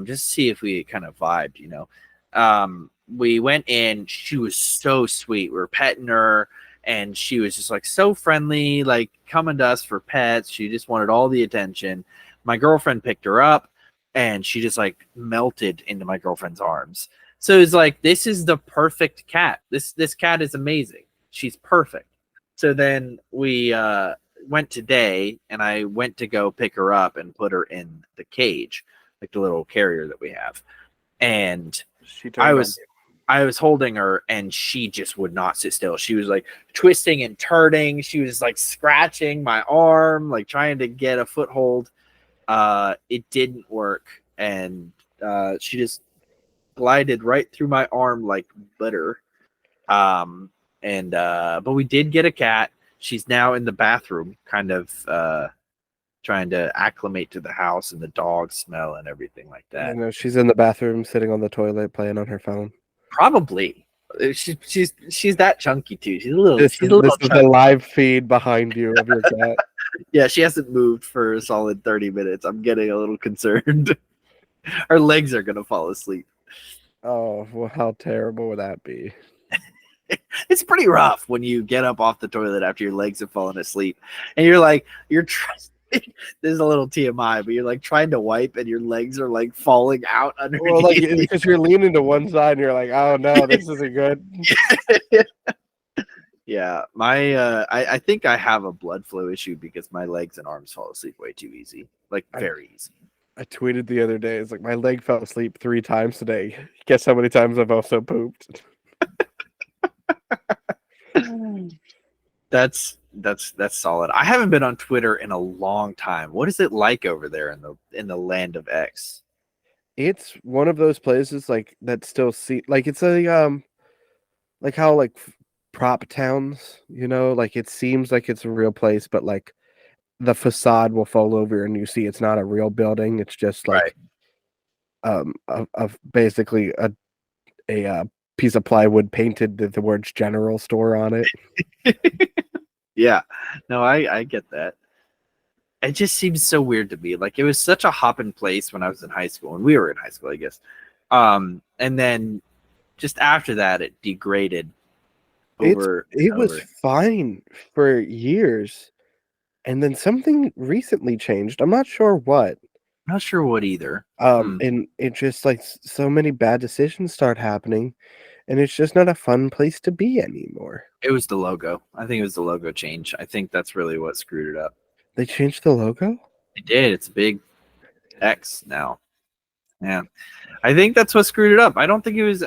just to see if we kind of vibed, you know. We went in. She was so sweet. We were petting her, and she was just like so friendly, like coming to us for pets. She just wanted all the attention. My girlfriend picked her up, and she just like melted into my girlfriend's arms. So it's like, this is the perfect cat. This cat is amazing. She's perfect. So then we went today, and I went to go pick her up and put her in the cage, like the little carrier that we have. And She turned I was holding her, and she just would not sit still. She was like twisting and turning. She was like scratching my arm, like trying to get a foothold. It didn't work, and she just glided right through my arm like butter. But we did get a cat. She's now in the bathroom, kind of trying to acclimate to the house and the dog smell and everything like that. You know, she's in the bathroom sitting on the toilet playing on her phone. Probably. She's that chunky too. She's a little. This She's a little is the chunky. live feed behind you of your cat. Yeah, she hasn't moved for a solid 30 minutes. I'm getting a little concerned. Her legs are gonna fall asleep. Oh, well, how terrible would that be? It's pretty rough when you get up off the toilet after your legs have fallen asleep, and you're there's a little TMI, but you're like trying to wipe, and your legs are like falling out underneath. Well, like because you're leaning to one side, and you're like, oh no, this isn't good. Yeah, my I think I have a blood flow issue because my legs and arms fall asleep way too easy, like very easy. I tweeted the other day. It's like my leg fell asleep 3 times today. Guess how many times I've also pooped? That's solid. I haven't been on Twitter in a long time. What is it like over there in the land of X? It's one of those places like that still see like it's a like how like prop towns, you know, like it seems like it's a real place, but like the facade will fall over and you see it's not a real building. It's just like of basically a piece of plywood painted with the words general store on it. Yeah, no, I get that. It just seems so weird to me. Like it was such a hopping place when I was in high school, and we were in high school, I guess. And then just after that, it degraded. It was fine for years, and then something recently changed. I'm not sure what. Not sure what either. And it just like so many bad decisions start happening, and it's just not a fun place to be anymore. It was the logo. I think it was the logo change. I think that's really what screwed it up. They changed the logo? It did. It's a big X now. Yeah. I think that's what screwed it up. I don't think it was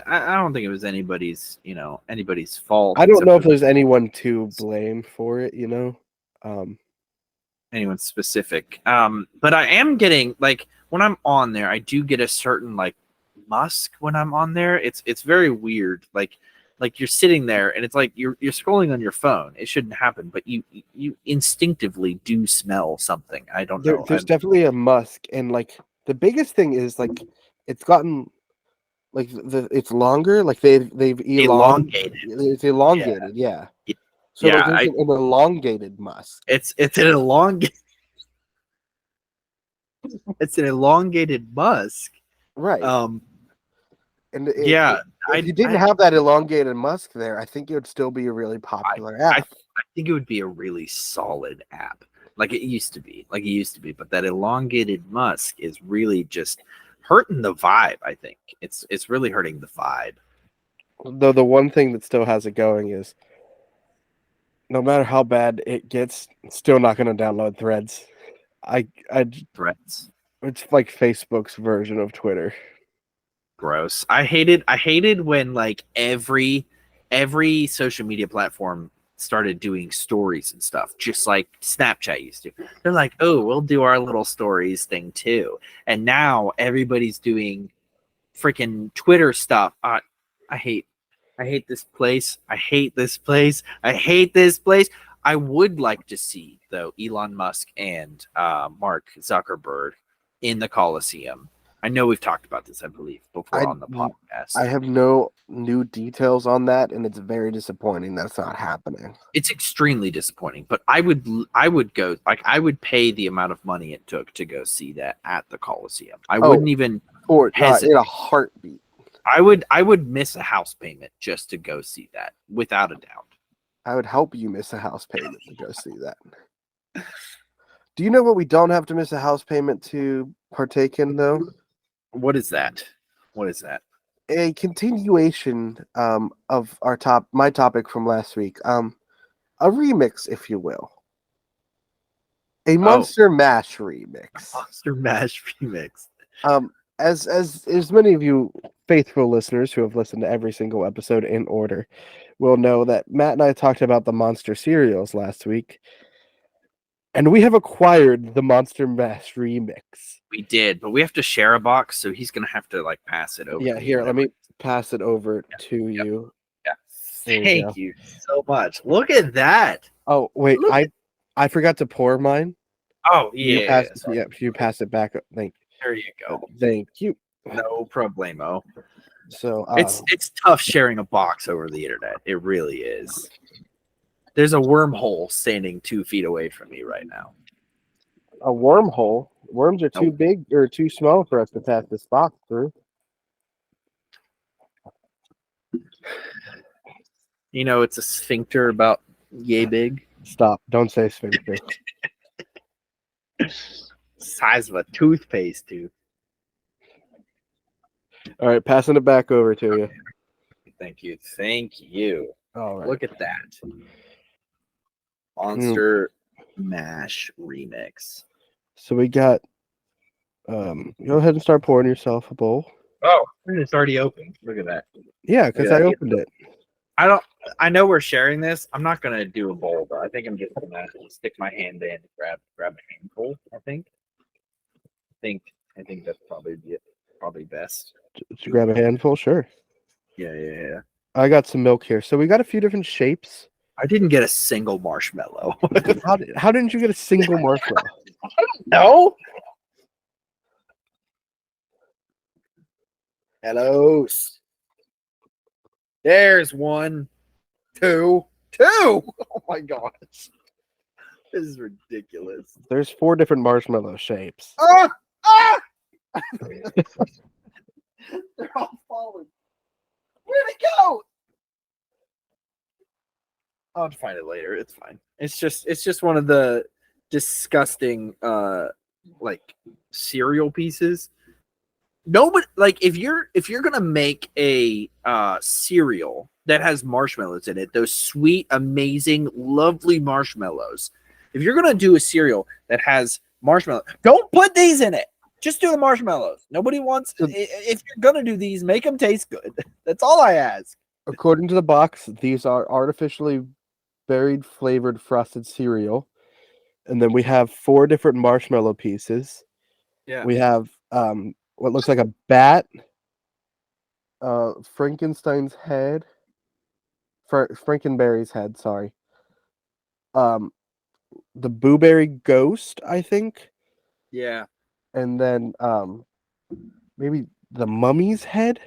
anybody's, anybody's fault. I don't know if there's anyone to blame for it, anyone specific. But I am getting like when I'm on there, I do get a certain like musk when I'm on there. It's very weird. Like you're sitting there and it's like you're scrolling on your phone. It shouldn't happen, but you instinctively do smell something. I don't know. There's definitely a musk, and like the biggest thing is like it's gotten like it's longer. Like they've elongated. It's elongated, yeah. So yeah, like an elongated musk. It's an elongated. It's an elongated musk, right? And if you didn't have that elongated musk there, I think it would still be a really popular app. I think it would be a really solid app. like it used to be, but that elongated musk is really just hurting the vibe. I think it's really hurting the vibe. Though the one thing that still has it going is no matter how bad it gets, it's still not going to download threads. I Threats. it's like Facebook's version of Twitter. Gross. I hated when like every social media platform started doing stories and stuff, just like Snapchat used to. They're like, oh, we'll do our little stories thing too. And now everybody's doing freaking Twitter stuff. I hate this place. I hate this place. I hate this place. I would like to see though Elon Musk and Mark Zuckerberg in the Coliseum. I know we've talked about this, I believe, before on the podcast. I have no new details on that, and it's very disappointing that's not happening. It's extremely disappointing, but I would go, like, I would pay the amount of money it took to go see that at the Coliseum. I wouldn't even hesitate. In a heartbeat. I would miss a house payment just to go see that, without a doubt. I would help you miss a house payment to go see that. Do you know what we don't have to miss a house payment to partake in, though? What is that? What is that? A continuation of my topic from last week. A remix, if you will. A Monster Mash remix. Monster Mash remix. As many of you faithful listeners who have listened to every single episode in order will know that Matt and I talked about the Monster cereals last week. And we have acquired the Monster Mash remix. We did, but we have to share a box, so he's gonna have to like pass it over. Yeah, here, let me pass it over to you. Yeah. There Thank you so much. Look at that. Oh, wait, I forgot to pour mine. Oh, yeah. You pass it back. There you go. Thank you. No problemo. So it's tough sharing a box over the internet. It really is. There's a wormhole standing 2 feet away from me right now. A wormhole? Worms are too big or too small for us to pass this box through. You know, it's a sphincter about yay big. Stop. Don't say sphincter. Size of a toothpaste tube. All right, passing it back over to you. Thank you. Thank you. All right. Look at that. Monster Mash remix. So we got go ahead and start pouring yourself a bowl. Oh, it's already open. Look at that. Yeah, because I opened it. I know we're sharing this. I'm not gonna do a bowl, but I think I'm just gonna stick my hand in and grab a handful. I think that's probably best. Did you grab a handful? Sure. Yeah. I got some milk here. So we got a few different shapes. I didn't get a single marshmallow. How didn't you get a single marshmallow? No. Hello. There's 1, 2. Oh my gosh. This is ridiculous. There's 4 different marshmallow shapes. They're all falling. Where'd it go? I'll have to find it later. It's fine. It's just one of the disgusting like cereal pieces. Nobody, like, if you're gonna make a cereal that has marshmallows in it, those sweet, amazing, lovely marshmallows. If you're gonna do a cereal that has marshmallows, don't put these in it. Just do the marshmallows. Nobody wants. If you're gonna do these, make them taste good. That's all I ask. According to the box, these are artificially berried flavored frosted cereal, and then we have 4 different marshmallow pieces. Yeah. We have what looks like a bat, Frankenstein's head, Frankenberry's head. Sorry. The Blueberry Ghost, I think. Yeah. And then maybe the Mummy's head.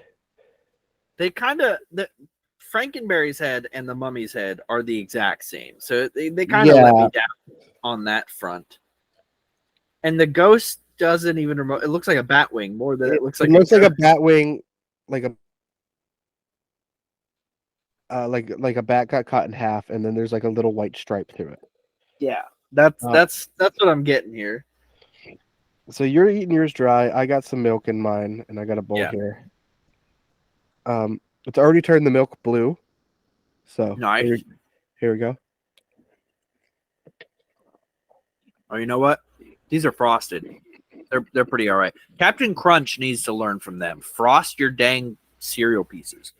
They kind of the Frankenberry's head and the Mummy's head are the exact same, so they kind of let me down on that front. And the ghost doesn't even remote. It looks like a bat wing more than it looks like. It looks like a bat wing, like a bat got cut in half, and then there's like a little white stripe through it. Yeah, That's Uh, that's that's what I'm getting here. So you're eating yours dry. I got some milk in mine, and I got a bowl Yeah. here. It's already turned the milk blue. So Nice. here we go. Oh, you know what? These are frosted. They're pretty all right. Captain Crunch needs to learn from them. Frost your dang cereal pieces.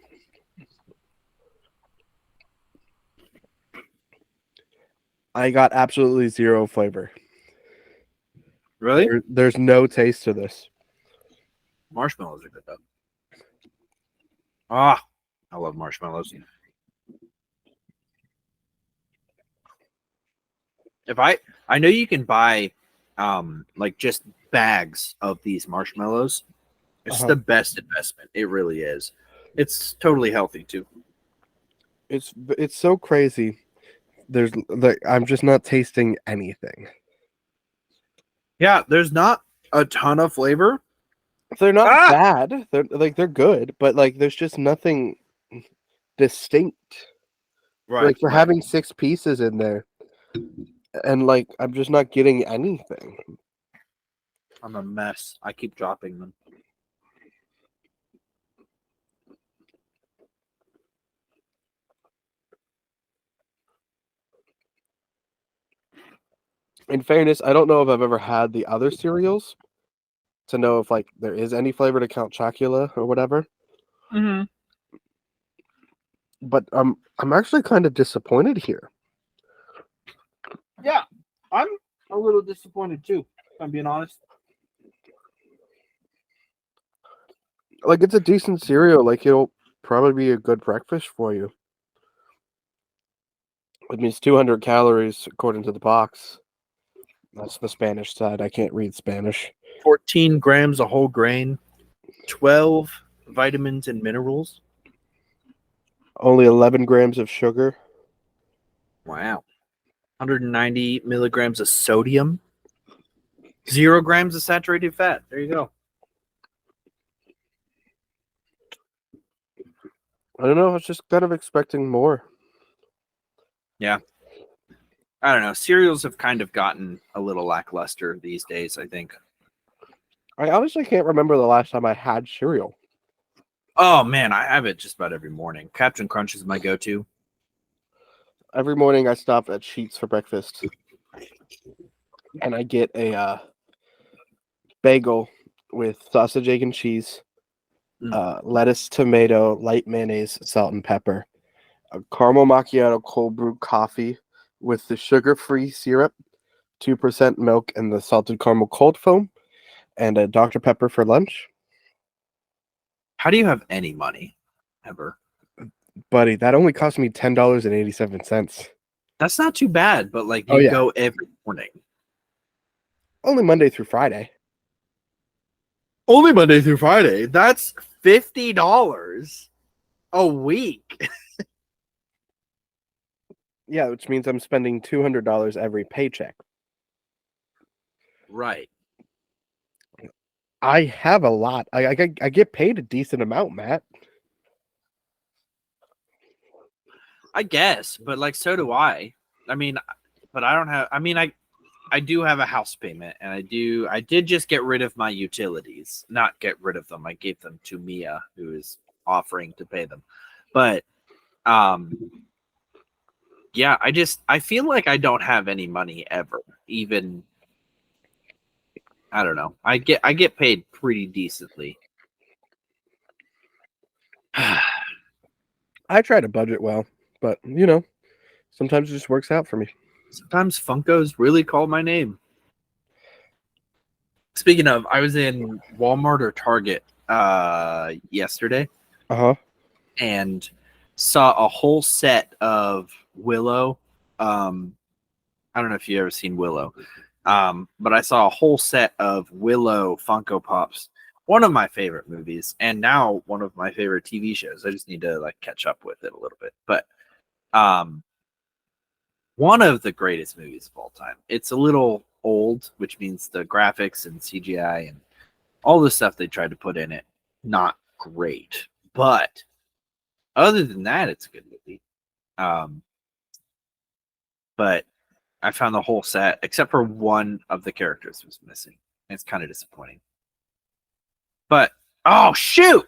I got absolutely zero flavor. Really? There's no taste to this. Marshmallows are good though. Ah, I love marshmallows. If I know you can buy like just bags of these marshmallows. It's Uh-huh. the best investment. It really is. It's totally healthy too. It's so crazy. There's like I'm just not tasting anything. Yeah, there's not a ton of flavor. They're not Ah! bad. They're good, but like there's just nothing distinct. Like for having 6 pieces in there, and like I'm just not getting anything. I'm a mess. I keep dropping them. In fairness, I don't know if I've ever had the other cereals to know if like there is any flavor to Count Chocula or whatever. Mm-hmm. But I'm actually kind of disappointed here. Yeah, I'm a little disappointed too, if I'm being honest. Like it's a decent cereal. Like it'll probably be a good breakfast for you. It means 200 calories according to the box. That's the Spanish side. I can't read Spanish. 14 grams of whole grain, 12 vitamins and minerals. Only 11 grams of sugar. Wow. 190 milligrams of sodium, 0 grams of saturated fat. There you go. I don't know. I was just kind of expecting more. Yeah. I don't know. Cereals have kind of gotten a little lackluster these days, I think. I honestly can't remember the last time I had cereal. Oh, man, I have it just about every morning. Captain Crunch is my go-to. Every morning I stop at Sheetz for breakfast. And I get a bagel with sausage, egg, and cheese, lettuce, tomato, light mayonnaise, salt, and pepper, a caramel macchiato cold brew coffee with the sugar-free syrup, 2% milk, and the salted caramel cold foam, and a Dr. Pepper for lunch. How do you have any money ever? Buddy, that only cost me $10.87. That's not too bad, but like Oh, you yeah. go every morning. Only Monday through Friday. Only Monday through Friday. That's $50 a week. Yeah, which means I'm spending $200 every paycheck. Right. I have a lot. I get paid a decent amount, Matt. I guess, but like so do I. I mean, but I don't have I do have a house payment and I did just get rid of my utilities. Not get rid of them. I gave them to Mia who is offering to pay them. But yeah, I feel like I don't have any money ever. Even I don't know. I get paid pretty decently. I try to budget well, but you know, sometimes it just works out for me. Sometimes Funkos really call my name. Speaking of, I was in Walmart or Target yesterday Uh-huh. and saw a whole set of Willow. I don't know if you've ever seen Willow, but I saw a whole set of Willow Funko Pops. One of my favorite movies, and now one of my favorite TV shows. I just need to like catch up with it a little bit, but one of the greatest movies of all time. It's a little old, which means the graphics and CGI and all the stuff they tried to put in it, not great. But other than that, it's a good movie. But I found the whole set except for one of the characters was missing. And it's kind of disappointing. But oh shoot,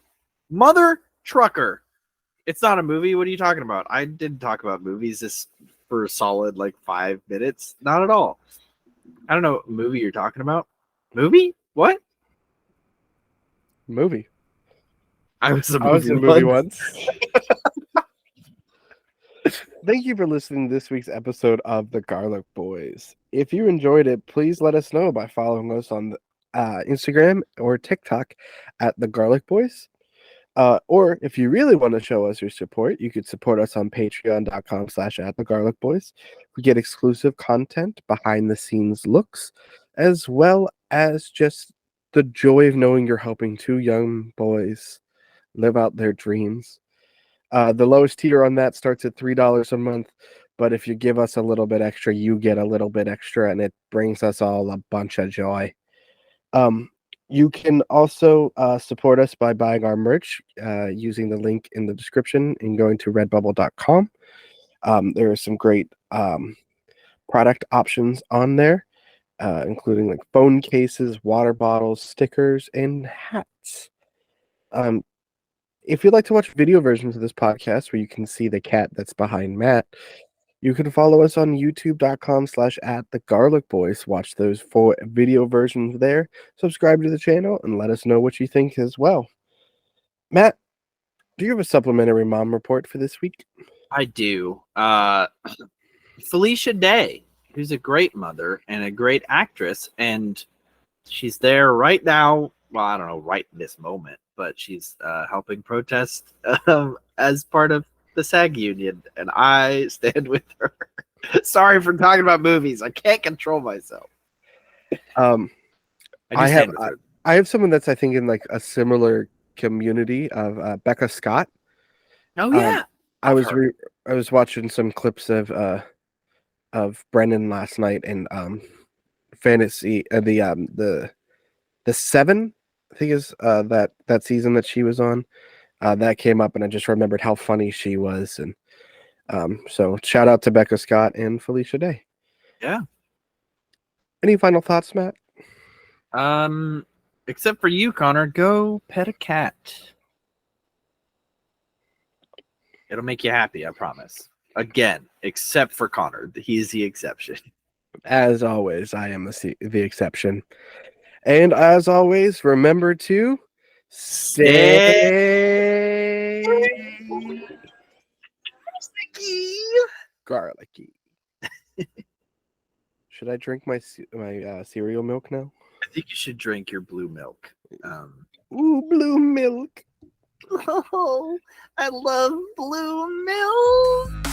Mother Trucker. It's not a movie. What are you talking about? I didn't talk about movies this for a solid like 5 minutes. Not at all. I don't know what movie you're talking about. Movie? What? Movie. I was a I was movie, in a movie once. Thank you for listening to this week's episode of The Garlic Boys. If you enjoyed it, please let us know by following us on Instagram or TikTok at The Garlic Boys. Or if you really want to show us your support, you could support us on patreon.com/@thegarlicboys. We get exclusive content, behind the scenes looks, as well as just the joy of knowing you're helping two young boys live out their dreams. The lowest tier on that starts at $3 a month, but if you give us a little bit extra, you get a little bit extra, and it brings us all a bunch of joy. You can also support us by buying our merch using the link in the description and going to redbubble.com. There are some great product options on there, including like phone cases, water bottles, stickers, and hats. If you'd like to watch video versions of this podcast where you can see the cat that's behind Matt, you can follow us on youtube.com/@thegarlicboys. Watch those 4 video versions there. Subscribe to the channel and let us know what you think as well. Matt, do you have a supplementary mom report for this week? I do. Felicia Day, who's a great mother and a great actress, and she's there right now. Well, I don't know, right this moment, but she's helping protest as part of the SAG union, and I stand with her. Sorry for talking about movies. I can't control myself. I stand with her. have someone that's I think in like a similar community of Becca Scott. Oh yeah, I was watching some clips of Brennan last night, and fantasy the 7 I think is that season that she was on. That came up, and I just remembered how funny she was, and so shout out to Becca Scott and Felicia Day. Yeah. Any final thoughts, Matt? Except for you, Connor, go pet a cat. It'll make you happy, I promise. Again, except for Connor. He's the exception. As always, I am the exception. And as always, remember to stay garlicky. Should I drink my cereal milk now? I think you should drink your blue milk. Ooh, blue milk. Oh, I love blue milk.